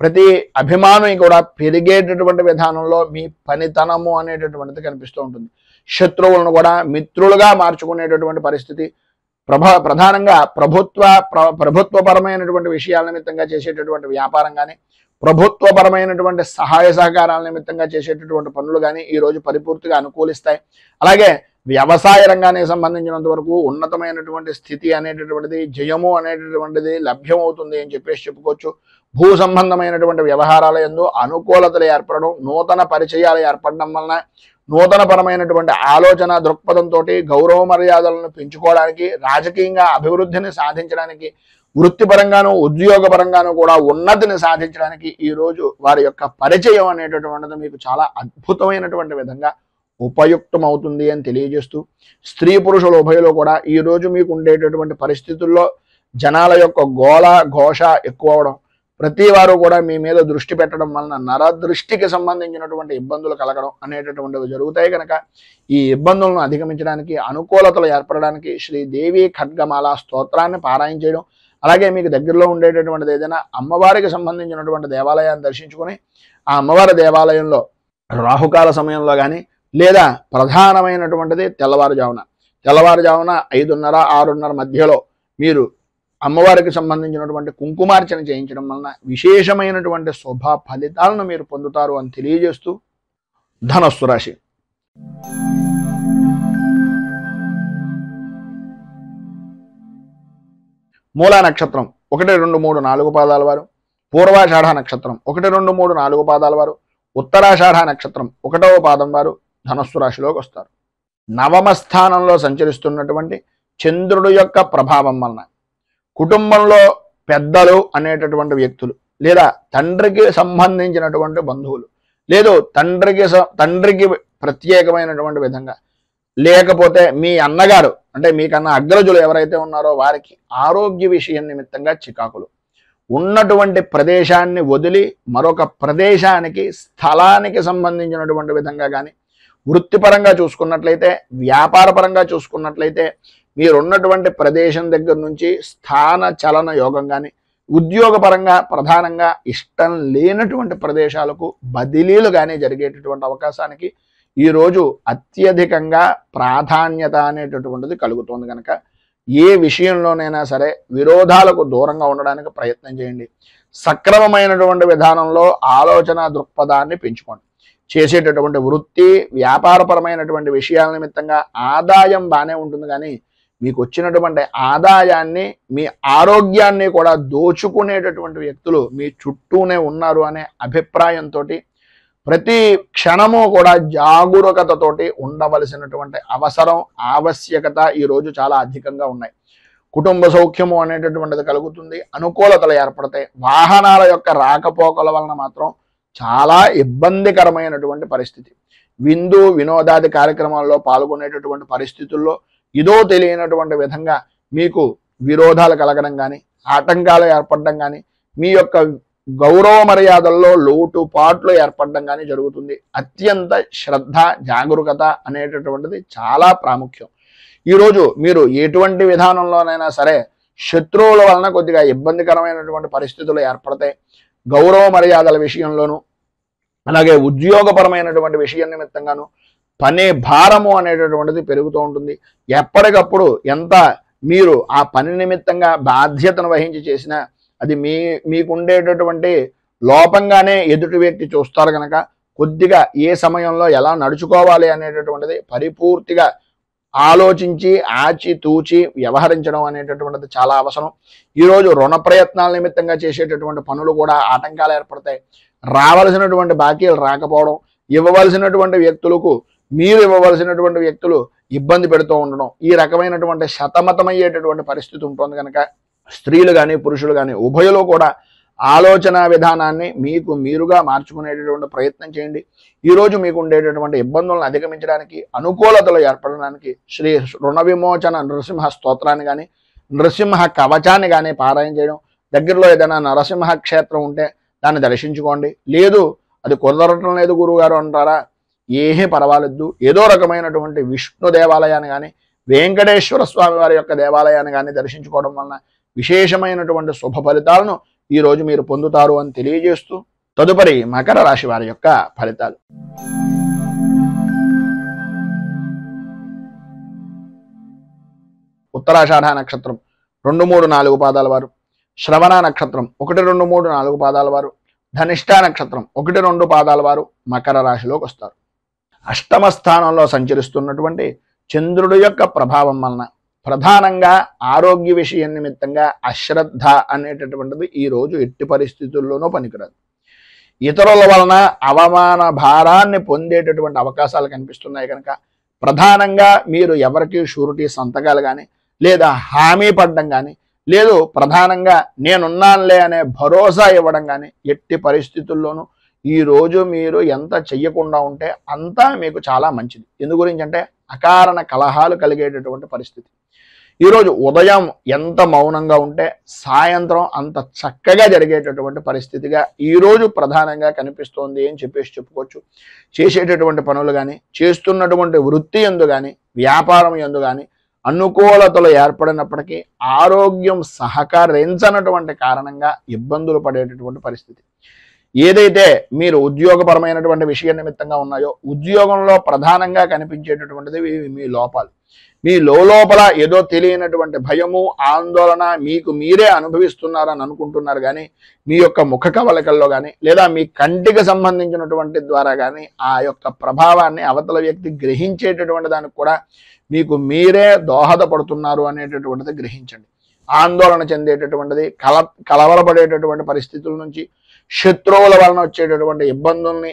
ప్రతి అభిమానం కూడా పెరిగేటటువంటి విధానంలో మీ పనితనము అనేటటువంటిది కనిపిస్తూ ఉంటుంది. శత్రువులను కూడా మిత్రులుగా మార్చుకునేటటువంటి పరిస్థితి, ప్రధానంగా ప్రభుత్వపరమైనటువంటి విషయాల నిమిత్తంగా చేసేటటువంటి వ్యాపారం కానీ, ప్రభుత్వపరమైనటువంటి సహాయ సహకారాల నిమిత్తంగా చేసేటటువంటి పనులు కానీ ఈరోజు పరిపూర్తిగా అనుకూలిస్తాయి. అలాగే వ్యవసాయ రంగానికి సంబంధించినంత వరకు ఉన్నతమైనటువంటి స్థితి అనేటటువంటిది, జయము అనేటటువంటిది లభ్యమవుతుంది అని చెప్పేసి చెప్పుకోవచ్చు. భూ సంబంధమైనటువంటి వ్యవహారాల యందు అనుకూలతలు ఏర్పడడం, నూతన పరిచయాలు ఏర్పడడం వలన నూతనపరమైనటువంటి ఆలోచన దృక్పథంతో గౌరవ మర్యాదలను పెంచుకోవడానికి, రాజకీయంగా అభివృద్ధిని సాధించడానికి, వృత్తిపరంగాను ఉద్యోగపరంగాను కూడా ఉన్నతిని సాధించడానికి ఈరోజు వారి యొక్క పరిచయం అనేటటువంటిది మీకు చాలా అద్భుతమైనటువంటి విధంగా ఉపయుక్తమవుతుంది అని తెలియజేస్తూ, స్త్రీ పురుషుల ఉభయలో కూడా ఈరోజు మీకు ఉండేటటువంటి పరిస్థితుల్లో జనాల యొక్క గోళ ఘోష ఎక్కువ అవడం, ప్రతి వారు కూడా మీ మీద దృష్టి పెట్టడం వలన నరదృష్టికి సంబంధించినటువంటి ఇబ్బందులు కలగడం అనేటటువంటివి జరుగుతాయి. కనుక ఈ ఇబ్బందులను అధిగమించడానికి, అనుకూలతలు ఏర్పడడానికి శ్రీదేవి ఖడ్గమాల స్తోత్రాన్ని పారాయణ చేయడం, అలాగే మీకు దగ్గరలో ఉండేటటువంటిది ఏదైనా అమ్మవారికి సంబంధించినటువంటి దేవాలయాన్ని దర్శించుకొని ఆ అమ్మవారి దేవాలయంలో రాహుకాల సమయంలో కానీ లేదా ప్రధానమైనటువంటిది తెల్లవారుజామున 5:30, 6:30 మధ్యలో మీరు అమ్మవారికి సంబంధించినటువంటి కుంకుమార్చన చేయించడం వలన విశేషమైనటువంటి శుభ ఫలితాలను మీరు పొందుతారు అని తెలియజేస్తూ ధనస్సు రాశి. మూలా నక్షత్రం 1, 2, 3, 4 పాదాల వారు, పూర్వాషాఢ నక్షత్రం 1, 2, 3, 4 పాదాల వారు, ఉత్తరాషాఢ నక్షత్రం 1వ పాదం వారు ధనస్సు రాశిలోకి వస్తారు. నవమ స్థానంలో సంచరిస్తున్నటువంటి చంద్రుడు యొక్క ప్రభావం వలన కుటుంబంలో పెద్దలు అనేటటువంటి వ్యక్తులు లేదా తండ్రికి సంబంధించినటువంటి బంధువులు లేదు తండ్రికి ప్రత్యేకమైనటువంటి విధంగా లేకపోతే మీ అన్నగారు అంటే మీకన్నా అగ్రజులు ఎవరైతే ఉన్నారో వారికి ఆరోగ్య విషయం నిమిత్తంగా చికాకులు, ఉన్నటువంటి ప్రదేశాన్ని వదిలి మరొక ప్రదేశానికి స్థలానికి సంబంధించినటువంటి విధంగా కానీ, వృత్తిపరంగా చూసుకున్నట్లయితే వ్యాపారపరంగా చూసుకున్నట్లయితే మీరున్నటువంటి ప్రదేశం దగ్గర నుంచి స్థాన చలన యోగం కానీ, ఉద్యోగపరంగా ప్రధానంగా ఇష్టం లేనటువంటి ప్రదేశాలకు బదిలీలు కానీ జరిగేటటువంటి అవకాశానికి ఈరోజు అత్యధికంగా ప్రాధాన్యత అనేటటువంటిది కలుగుతుంది. కనుక ఏ విషయంలోనైనా సరే విరోధాలకు దూరంగా ఉండడానికి ప్రయత్నం చేయండి. సక్రమమైనటువంటి విధానంలో ఆలోచన దృక్పథాన్ని పెంచుకోండి. చేసేటటువంటి వృత్తి వ్యాపారపరమైనటువంటి విషయాల నిమిత్తంగా ఆదాయం బాగానే ఉంటుంది, కానీ మీకు వచ్చినటువంటి ఆదాయాన్ని మీ ఆరోగ్యాన్ని కూడా దోచుకునేటటువంటి వ్యక్తులు మీ చుట్టూనే ఉన్నారు అనే అభిప్రాయంతో ప్రతి క్షణము కూడా జాగరూకతతోటి ఉండవలసినటువంటి అవసరం ఆవశ్యకత ఈరోజు చాలా అధికంగా ఉన్నాయి. కుటుంబ సౌఖ్యము అనేటటువంటిది కలుగుతుంది, అనుకూలతలు ఏర్పడతాయి. వాహనాల యొక్క రాకపోకల వలన మాత్రం చాలా ఇబ్బందికరమైనటువంటి పరిస్థితి. విందు వినోదాది కార్యక్రమాల్లో పాల్గొనేటటువంటి పరిస్థితుల్లో ఇదో తెలియనటువంటి విధంగా మీకు విరోధాలు కలగడం కానీ, ఆటంకాలు ఏర్పడడం కానీ, మీ యొక్క గౌరవ మర్యాదల్లో లోటుపాట్లు ఏర్పడడం కానీ జరుగుతుంది. అత్యంత శ్రద్ధ జాగరూకత అనేటటువంటిది చాలా ప్రాముఖ్యం. ఈరోజు మీరు ఎటువంటి విధానంలోనైనా సరే శత్రువుల వలన కొద్దిగా ఇబ్బందికరమైనటువంటి పరిస్థితులు ఏర్పడతాయి. గౌరవ మర్యాదల విషయంలోనూ అలాగే ఉద్యోగపరమైనటువంటి విషయం నిమిత్తంగాను పని భారము అనేటటువంటిది పెరుగుతూ ఉంటుంది. ఎప్పటికప్పుడు ఎంత మీరు ఆ పని నిమిత్తంగా బాధ్యతను వహించి చేసినా అది మీకుండేటటువంటి లోపంగానే ఎదుటి వ్యక్తి చూస్తారు. కనుక కొద్దిగా ఏ సమయంలో ఎలా నడుచుకోవాలి అనేటటువంటిది పరిపూర్తిగా ఆలోచించి ఆచితూచి వ్యవహరించడం అనేటటువంటిది చాలా అవసరం. ఈరోజు రుణ ప్రయత్నాల నిమిత్తంగా చేసేటటువంటి పనులు కూడా ఆటంకాలు ఏర్పడతాయి. రావలసినటువంటి బాకీలు రాకపోవడం, ఇవ్వవలసినటువంటి వ్యక్తులకు మీరు ఇవ్వవలసినటువంటి వ్యక్తులు ఇబ్బంది పెడుతూ ఉండడం, ఈ రకమైనటువంటి సతమతమయ్యేటటువంటి పరిస్థితి ఉంటుంది. కనుక స్త్రీలు కానీ పురుషులు కానీ ఉభయలో కూడా ఆలోచన విధానాన్ని మీకు మీరుగా మార్చుకునేటటువంటి ప్రయత్నం చేయండి. ఈరోజు మీకు ఉండేటటువంటి ఇబ్బందులను అధిగమించడానికి, అనుకూలతలు ఏర్పడడానికి శ్రీ రుణ విమోచన నరసింహ స్తోత్రాన్ని కానీ నరసింహ కవచాన్ని కానీ పారాయణ చేయడం, దగ్గరలో ఏదైనా నరసింహ క్షేత్రం ఉంటే దాన్ని దర్శించుకోండి. లేదు అది కుదరటం లేదు గురువుగారు అంటారా, ఏమీ పర్వాలేదు. ఏదో రకమైనటువంటి విష్ణు దేవాలయాన్ని కానీ వెంకటేశ్వర స్వామి వారి యొక్క దేవాలయాన్ని కానీ దర్శించుకోవడం వలన విశేషమైనటువంటి శుభ ఫలితాలను ఈరోజు మీరు పొందుతారు అని తెలియజేస్తూ తదుపరి మకర రాశి వారి యొక్క ఫలితాలు. ఉత్తరాషాఢ నక్షత్రం 2, 3, 4 పాదాల వారు, శ్రవణ నక్షత్రం 1, 2, 3, 4 పాదాల వారు, ధనిష్ఠా నక్షత్రం 1, 2 పాదాల వారు మకర రాశిలోకి వస్తారు. అష్టమ స్థానంలో సంచరిస్తున్నటువంటి చంద్రుడి యొక్క ప్రభావం వలన ప్రధానంగా ఆరోగ్య విషయం నిమిత్తంగా అశ్రద్ధ అనేటటువంటిది ఈరోజు ఎట్టి పరిస్థితుల్లోనూ పనికిరాదు. ఇతరుల వలన అవమాన భారాన్ని పొందేటటువంటి అవకాశాలు కనిపిస్తున్నాయి. కనుక ప్రధానంగా మీరు ఎవరికి షూరిటీ సంతకాలు కానీ లేదా హామీ పడడం కానీ లేదు ప్రధానంగా నేనున్నానులే అనే భరోసా ఇవ్వడం కానీ ఎట్టి పరిస్థితుల్లోనూ ఈరోజు మీరు ఎంత చెయ్యకుండా ఉంటే అంతా మీకు చాలా మంచిది. ఎందు గురించి అంటే అకారణ కలహాలు కలిగేటటువంటి పరిస్థితి. ఈరోజు ఉదయం ఎంత మౌనంగా ఉంటే సాయంత్రం అంత చక్కగా జరిగేటటువంటి పరిస్థితిగా ఈరోజు ప్రధానంగా కనిపిస్తోంది అని చెప్పుకోవచ్చు. చేసేటటువంటి పనులు కానీ చేస్తున్నటువంటి వృత్తి యందు కానీ వ్యాపారం యందు కానీ అనుకూలతలు ఏర్పడినప్పటికీ ఆరోగ్యం సహకరించనటువంటి కారణంగా ఇబ్బందులు పడేటటువంటి పరిస్థితి. ఏదైతే మీరు ఉద్యోగపరమైనటువంటి విషయ నిమిత్తంగా ఉన్నాయో ఉద్యోగంలో ప్రధానంగా కనిపించేటటువంటిది మీ లోపాలు. మీ లోపల ఏదో తెలియనటువంటి భయము, ఆందోళన మీకు మీరే అనుభవిస్తున్నారని అనుకుంటున్నారు. కానీ మీ యొక్క ముఖ కవలికల్లో కానీ లేదా మీ కంటికి సంబంధించినటువంటి ద్వారా కానీ ఆ యొక్క ప్రభావాన్ని అవతల వ్యక్తి గ్రహించేటటువంటి దానికి కూడా మీకు మీరే దోహదపడుతున్నారు అనేటటువంటిది గ్రహించండి. ఆందోళన చెందేటటువంటిది, కలవరపడేటటువంటి పరిస్థితుల నుంచి, శత్రువుల వలన వచ్చేటటువంటి ఇబ్బందుల్ని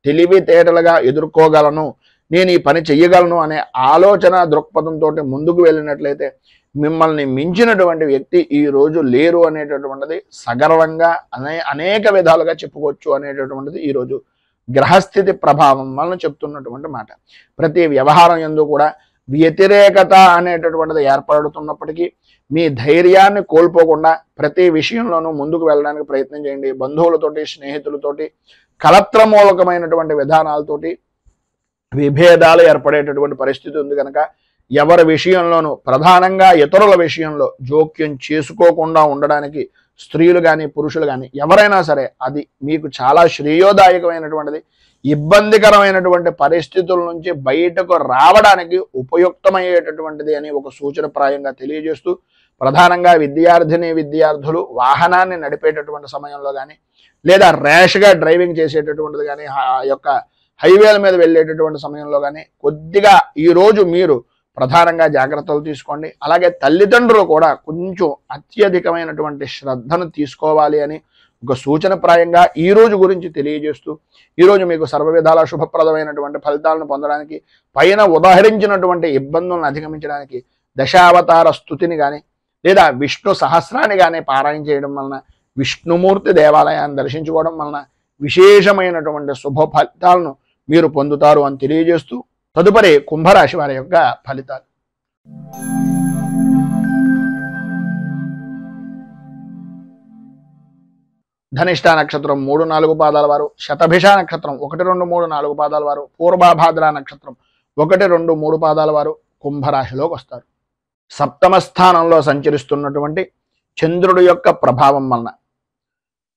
తెలివితేటలుగా ఎదుర్కోగలను, నేను ఈ పని చెయ్యగలను అనే ఆలోచన దృక్పథంతో ముందుకు వెళ్ళినట్లయితే మిమ్మల్ని మించినటువంటి వ్యక్తి ఈ రోజు లేరు అనేటటువంటిది సగర్వంగా అనేక విధాలుగా చెప్పుకోవచ్చు అనేటటువంటిది ఈరోజు గ్రహస్థితి ప్రభావం వలన చెప్తున్నటువంటి మాట. ప్రతి వ్యవహారం యందు కూడా వ్యతిరేకత అనేటటువంటిది ఏర్పడుతున్నప్పటికీ మీ ధైర్యాన్ని కోల్పోకుండా ప్రతి విషయంలోనూ ముందుకు వెళ్ళడానికి ప్రయత్నం చేయండి. బంధువులతోటి, స్నేహితులతోటి కలత్రమూలకమైనటువంటి విధానాలతోటి విభేదాలు ఏర్పడేటటువంటి పరిస్థితి ఉంది కనుక ఎవరి విషయంలోనూ ప్రధానంగా ఇతరుల విషయంలో జోక్యం చేసుకోకుండా ఉండడానికి స్త్రీలు కానీ పురుషులు కానీ ఎవరైనా సరే అది మీకు చాలా శ్రేయోదాయకమైనటువంటిది. ఇబ్బందికరమైనటువంటి పరిస్థితుల నుంచి బయటకు రావడానికి ఉపయుక్తమయ్యేటటువంటిది అని ఒక సూచనప్రాయంగా తెలియజేస్తూ, ప్రధానంగా విద్యార్థులు వాహనాన్ని నడిపేటటువంటి సమయంలో కానీ లేదా ర్యాష్గా డ్రైవింగ్ చేసేటటువంటిది కానీ ఆ యొక్క హైవేల మీద వెళ్ళేటటువంటి సమయంలో కానీ కొద్దిగా ఈరోజు మీరు ప్రధానంగా జాగ్రత్తలు తీసుకోండి. అలాగే తల్లిదండ్రులు కూడా కొంచెం అత్యధికమైనటువంటి శ్రద్ధను తీసుకోవాలి అని ఒక సూచనప్రాయంగా ఈ రోజు గురించి తెలియజేస్తూ, ఈరోజు మీకు సర్వవిధాల శుభప్రదమైనటువంటి ఫలితాలను పొందడానికి, పైన ఉదాహరించినటువంటి ఇబ్బందులను అధిగమించడానికి దశావతార స్తుతిని కానీ లేదా విష్ణు సహస్రాన్ని కానీ పారాయణ చేయడం వలన, విష్ణుమూర్తి దేవాలయాన్ని దర్శించుకోవడం వలన విశేషమైనటువంటి శుభ ఫలితాలను మీరు పొందుతారు అని తెలియజేస్తూ, తదుపరి కుంభరాశి వారి యొక్క ఫలితాలు. ధనిష్ట నక్షత్రం 3-4 పాదాల వారు, శతభిష నక్షత్రం 1, 2, 3, 4 పాదాల వారు, పూర్వభాద్ర నక్షత్రం 1, 2, 3 పాదాల వారు కుంభరాశిలోకి వస్తారు. సప్తమ స్థానంలో సంచరిస్తున్నటువంటి చంద్రుడి యొక్క ప్రభావం వలన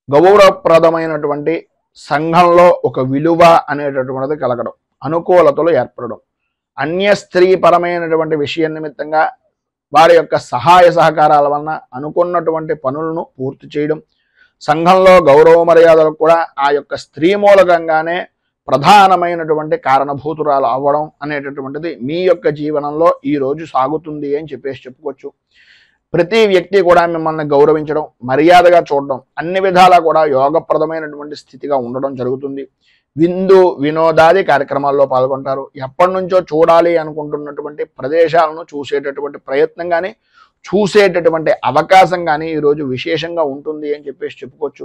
గౌరవప్రదమైనటువంటి సంఘంలో ఒక విలువ అనేటటువంటిది కలగడం, అనుకూలతలు ఏర్పడడం, అన్య స్త్రీ పరమైనటువంటి విషయం నిమిత్తంగా వారి యొక్క సహాయ సహకారాల వలన అనుకున్నటువంటి పనులను పూర్తి చేయడం, సంఘంలో గౌరవ మర్యాదలకు కూడా ఆ యొక్క స్త్రీ మూలకంగానే ప్రధానమైనటువంటి కారణభూతురాలు అవ్వడం అనేటటువంటిది మీ యొక్క జీవనంలో ఈ రోజు సాగుతుంది అని చెప్పుకోవచ్చు. ప్రతి వ్యక్తి కూడా మిమ్మల్ని గౌరవించడం, మర్యాదగా చూడడం, అన్ని విధాలా కూడా యోగప్రదమైనటువంటి స్థితిగా ఉండడం జరుగుతుంది. విందు వినోదాది కార్యక్రమాల్లో పాల్గొంటారు. ఎప్పటి నుంచో చూడాలి అనుకుంటున్నటువంటి ప్రదేశాలను చూసేటటువంటి ప్రయత్నం కానీ చూసేటటువంటి అవకాశం కానీ ఈరోజు విశేషంగా ఉంటుంది అని చెప్పుకోవచ్చు.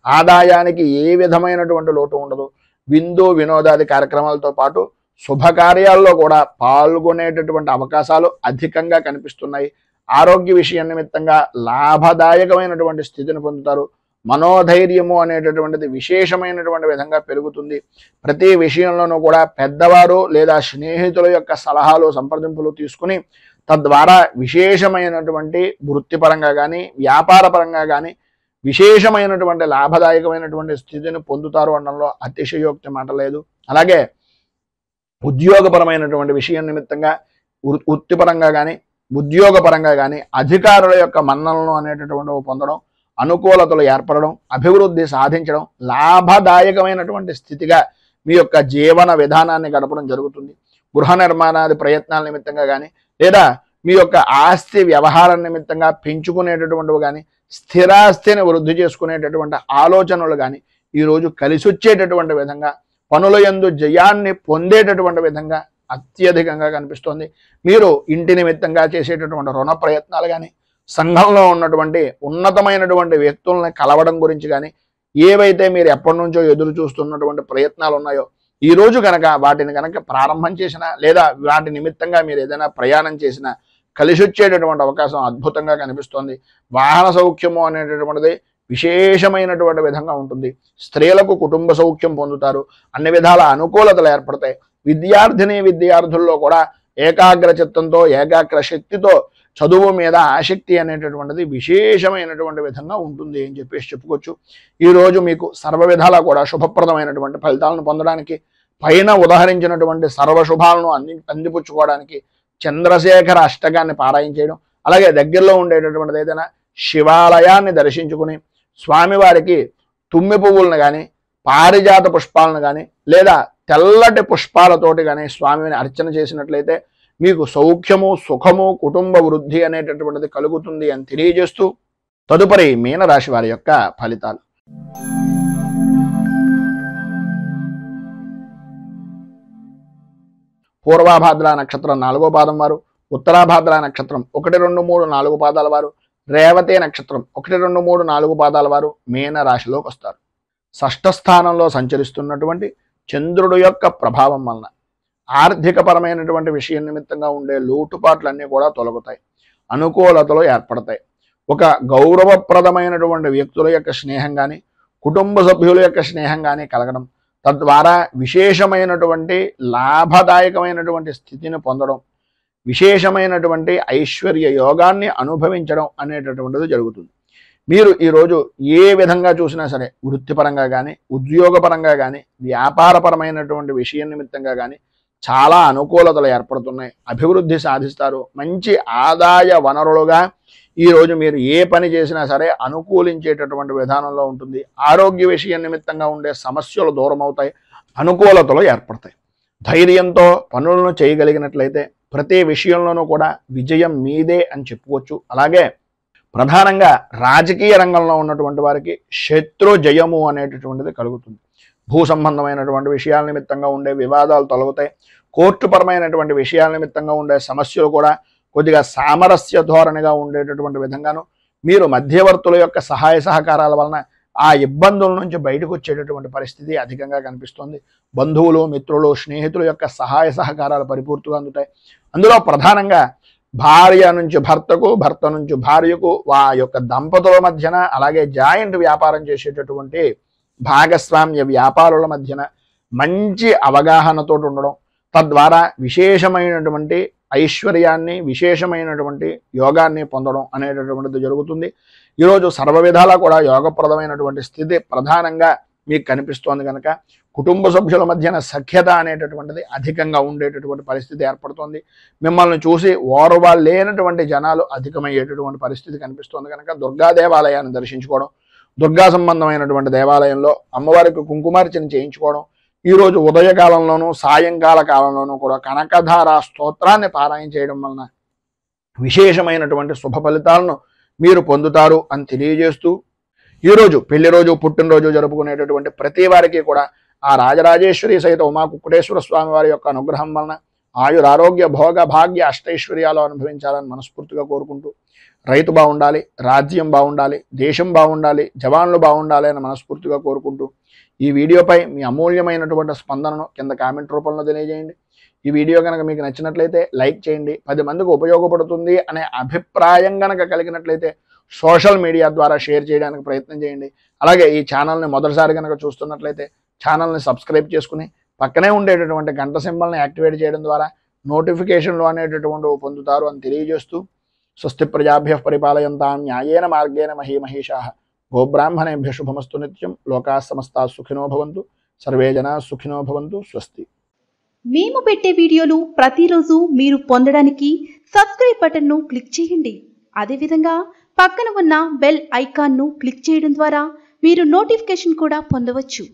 ఆదాయానికి ఏ విధమైనటువంటి లోటు ఉండదు. విందు వినోదాది కార్యక్రమాలతో పాటు శుభకార్యాల్లో కూడా పాల్గొనేటటువంటి అవకాశాలు అధికంగా కనిపిస్తున్నాయి. ఆరోగ్య విషయం నిమిత్తంగా లాభదాయకమైనటువంటి స్థితిని పొందుతారు. మనోధైర్యము అనేటటువంటిది విశేషమైనటువంటి విధంగా పెరుగుతుంది. ప్రతి విషయంలోనూ కూడా పెద్దవారు లేదా స్నేహితుల యొక్క సలహాలు సంప్రదింపులు తీసుకుని తద్వారా విశేషమైనటువంటి వృత్తిపరంగా కానీ వ్యాపారపరంగా కానీ విశేషమైనటువంటి లాభదాయకమైనటువంటి స్థితిని పొందుతారు అనడంలో అతిశయోక్తి మాట లేదు. అలాగే ఉద్యోగపరమైనటువంటి విషయం నిమిత్తంగా వృత్తిపరంగా కానీ ఉద్యోగపరంగా కానీ అధికారుల యొక్క మన్ననలు అనేటటువంటివి పొందడం, అనుకూలతలు ఏర్పడడం, అభివృద్ధి సాధించడం, లాభదాయకమైనటువంటి స్థితిగా మీ యొక్క జీవన విధానాన్ని గడపడం జరుగుతుంది. గృహ నిర్మాణాది ప్రయత్నాల నిమిత్తంగా కానీ లేదా మీ యొక్క ఆస్తి వ్యవహారం నిమిత్తంగా పెంచుకునేటటువంటివి కానీ స్థిరాస్తిని వృద్ధి చేసుకునేటటువంటి ఆలోచనలు కానీ ఈరోజు కలిసి వచ్చేటటువంటి విధంగా పనుల యందు జయాన్ని పొందేటటువంటి విధంగా అత్యధికంగా కనిపిస్తోంది. మీరు ఇంటి నిమిత్తంగా చేసేటటువంటి రుణ ప్రయత్నాలు కానీ సంఘంలో ఉన్నటువంటి ఉన్నతమైనటువంటి వ్యక్తుల్ని కలవడం గురించి కానీ ఏవైతే మీరు ఎప్పటి నుంచో ఎదురు చూస్తున్నటువంటి ప్రయత్నాలు ఉన్నాయో ఈ రోజు కనుక వాటిని కనుక ప్రారంభం చేసినా లేదా వాటి నిమిత్తంగా మీరు ఏదైనా ప్రయాణం చేసినా కలిసి వచ్చేటటువంటి అవకాశం అద్భుతంగా కనిపిస్తోంది. వాహన సౌఖ్యము అనేటటువంటిది విశేషమైనటువంటి విధంగా ఉంటుంది. స్త్రీలకు కుటుంబ సౌఖ్యం పొందుతారు. అన్ని విధాల అనుకూలతలు ఏర్పడతాయి. విద్యార్థుల్లో కూడా ఏకాగ్ర చిత్తంతో ఏకాగ్ర శక్తితో చదువు మీద ఆసక్తి అనేటటువంటిది విశేషమైనటువంటి విధంగా ఉంటుంది అని చెప్పేసి చెప్పుకోవచ్చు. ఈరోజు మీకు సర్వ విధాలా కూడా శుభప్రదమైనటువంటి ఫలితాలను పొందడానికి, పైన ఉదహరించినటువంటి సర్వశుభాలను అందిపుచ్చుకోవడానికి చంద్రశేఖర అష్టకాన్ని పారాయణ చేయడం, అలాగే దగ్గరలో ఉండేటటువంటిది ఏదైనా శివాలయాన్ని దర్శించుకుని స్వామివారికి తుమ్మి పువ్వులను కానీ, పారిజాత పుష్పాలను కానీ, లేదా తెల్లటి పుష్పాలతోటి కానీ స్వామిని అర్చన చేసినట్లయితే మీకు సౌఖ్యము, సుఖము, కుటుంబ వృద్ధి అనేటటువంటిది కలుగుతుంది అని తెలియజేస్తూ తదుపరి మీనరాశి వారి యొక్క ఫలితాలు. పూర్వాభాద్ర నక్షత్రం 4వ పాదం వారు, ఉత్తరాభాద్ర నక్షత్రం 1, 2, 3, 4 పాదాల వారు, రేవతి నక్షత్రం 1, 2, 3, 4 పాదాల వారు మీనరాశిలోకి వస్తారు. షష్ఠ స్థానంలో సంచరిస్తున్నటువంటి చంద్రుడు యొక్క ప్రభావం వలన ఆర్థికపరమైనటువంటి విషయం నిమిత్తంగా ఉండే లోటుపాట్లన్నీ కూడా తొలగుతాయి, అనుకూలతలు ఏర్పడతాయి. ఒక గౌరవప్రదమైనటువంటి వ్యక్తుల యొక్క స్నేహం కానీ, కుటుంబ సభ్యుల యొక్క స్నేహం కానీ కలగడం, తద్వారా విశేషమైనటువంటి లాభదాయకమైనటువంటి స్థితిని పొందడం, విశేషమైనటువంటి ఐశ్వర్య యోగాన్ని అనుభవించడం అనేటటువంటిది జరుగుతుంది. మీరు ఈరోజు ఏ విధంగా చూసినా సరే వృత్తిపరంగా కానీ, ఉద్యోగపరంగా కానీ, వ్యాపారపరమైనటువంటి విషయం నిమిత్తంగా కానీ చాలా అనుకూలతలు ఏర్పడుతున్నాయి, అభివృద్ధి సాధిస్తారు. మంచి ఆదాయ వనరులుగా ఈరోజు మీరు ఏ పని చేసినా సరే అనుకూలించేటటువంటి విధానంలో ఉంటుంది. ఆరోగ్య విషయం నిమిత్తంగా ఉండే సమస్యలు దూరం అవుతాయి, అనుకూలతలు ఏర్పడతాయి. ధైర్యంతో పనులను చేయగలిగినట్లయితే ప్రతి విషయంలోనూ కూడా విజయం మీదే అని చెప్పుకోవచ్చు. అలాగే ప్రధానంగా రాజకీయ రంగంలో ఉన్నటువంటి వారికి శత్రు జయము అనేటటువంటిది కలుగుతుంది. భూ సంబంధమైనటువంటి విషయాల నిమిత్తంగా ఉండే వివాదాలు తొలగుతాయి. కోర్టుపరమైనటువంటి విషయాల నిమిత్తంగా ఉండే సమస్యలు కూడా కొద్దిగా సామరస్య ధోరణిగా ఉండేటటువంటి విధంగాను, మీరు మధ్యవర్తుల యొక్క సహాయ సహకారాల వలన ఆ ఇబ్బందుల నుంచి బయటకు వచ్చేటటువంటి పరిస్థితి అధికంగా కనిపిస్తుంది. బంధువులు, మిత్రులు, స్నేహితుల యొక్క సహాయ సహకారాలు పరిపూర్తిగా అందుతాయి. అందులో ప్రధానంగా భార్య నుంచి భర్తకు, భర్త నుంచి భార్యకు, ఆ యొక్క దంపతుల మధ్యన, అలాగే జాయింట్ వ్యాపారం చేసేటటువంటి భాగస్వామ్య వ్యాపారుల మధ్యన మంచి అవగాహనతో ఉండడం, తద్వారా విశేషమైనటువంటి ఐశ్వర్యాన్ని, విశేషమైనటువంటి యోగాన్ని పొందడం అనేటటువంటిది జరుగుతుంది. ఈరోజు సర్వ విధాలా కూడా యోగప్రదమైనటువంటి స్థితి ప్రధానంగా మీకు కనిపిస్తోంది కనుక కుటుంబ సభ్యుల మధ్యన సఖ్యత అనేటటువంటిది అధికంగా ఉండేటటువంటి పరిస్థితి ఏర్పడుతోంది. మిమ్మల్ని చూసి ఓర్వలేనటువంటి జనాలు అధికమయ్యేటటువంటి పరిస్థితి కనిపిస్తోంది కనుక దుర్గా దేవాలయాన్ని దర్శించుకోవడం, దుర్గా సంబంధమైనటువంటి దేవాలయంలో అమ్మవారికి కుంకుమార్చన చేయించుకోవడం, ఈరోజు ఉదయకాలంలోనూ సాయంకాల కాలంలోనూ కూడా కనకధార స్తోత్రాన్ని పారాయణ చేయడం వలన విశేషమైనటువంటి శుభ ఫలితాలను మీరు పొందుతారు అని తెలియజేస్తూ, ఈరోజు పెళ్లి రోజు, పుట్టినరోజు జరుపుకునేటటువంటి ప్రతి వారికి కూడా ఆ రాజరాజేశ్వరి సహిత ఉమా కుక్కుటేశ్వర స్వామి వారి యొక్క అనుగ్రహం వలన ఆయురారోగ్య భోగ భాగ్య అష్టైశ్వర్యాలు అనుభవించాలని మనస్ఫూర్తిగా కోరుకుంటూ, రైతు బాగుండాలి, రాజ్యం బాగుండాలి, దేశం బాగుండాలి, జవాన్లు బాగుండాలి అని మనస్ఫూర్తిగా కోరుకుంటూ ఈ వీడియోపై మీ అమూల్యమైనటువంటి స్పందనను కింద కామెంట్ రూపంలో తెలియజేయండి. ఈ వీడియో కనుక మీకు నచ్చినట్లయితే లైక్ చేయండి. 10 మందికి ఉపయోగపడుతుంది అనే అభిప్రాయం కనుక కలిగినట్లయితే సోషల్ మీడియా ద్వారా షేర్ చేయడానికి ప్రయత్నం చేయండి. అలాగే ఈ ఛానల్ని మొదటిసారి కనుక చూస్తున్నట్లయితే ఛానల్ని సబ్స్క్రైబ్ చేసుకుని పక్కనే ఉండేటటువంటి గంట సింబల్ని యాక్టివేట్ చేయడం ద్వారా నోటిఫికేషన్లు అనేటటువంటివి పొందుతారు అని తెలియజేస్తూ, స్వస్తి ప్రజాభ్యః పరిపాలయంతాం న్యాయేన మార్గేణ మహీమహీషాః గోబ్రాహ్మణేభ్యః శుభమస్తు నిత్యం. లోకాః సమస్తాః సుఖినో భవంతు. సర్వే జనాః సుఖినో భవంతు. స్వస్తి. మేము పెట్టే వీడియోలు ప్రతిరోజు మీరు పొందడానికి సబ్స్క్రైబ్ బటన్ను క్లిక్ చేయండి. అదేవిధంగా పక్కన ఉన్న బెల్ ఐకాన్ను క్లిక్ చేయడం ద్వారా మీరు నోటిఫికేషన్ కూడా పొందవచ్చు.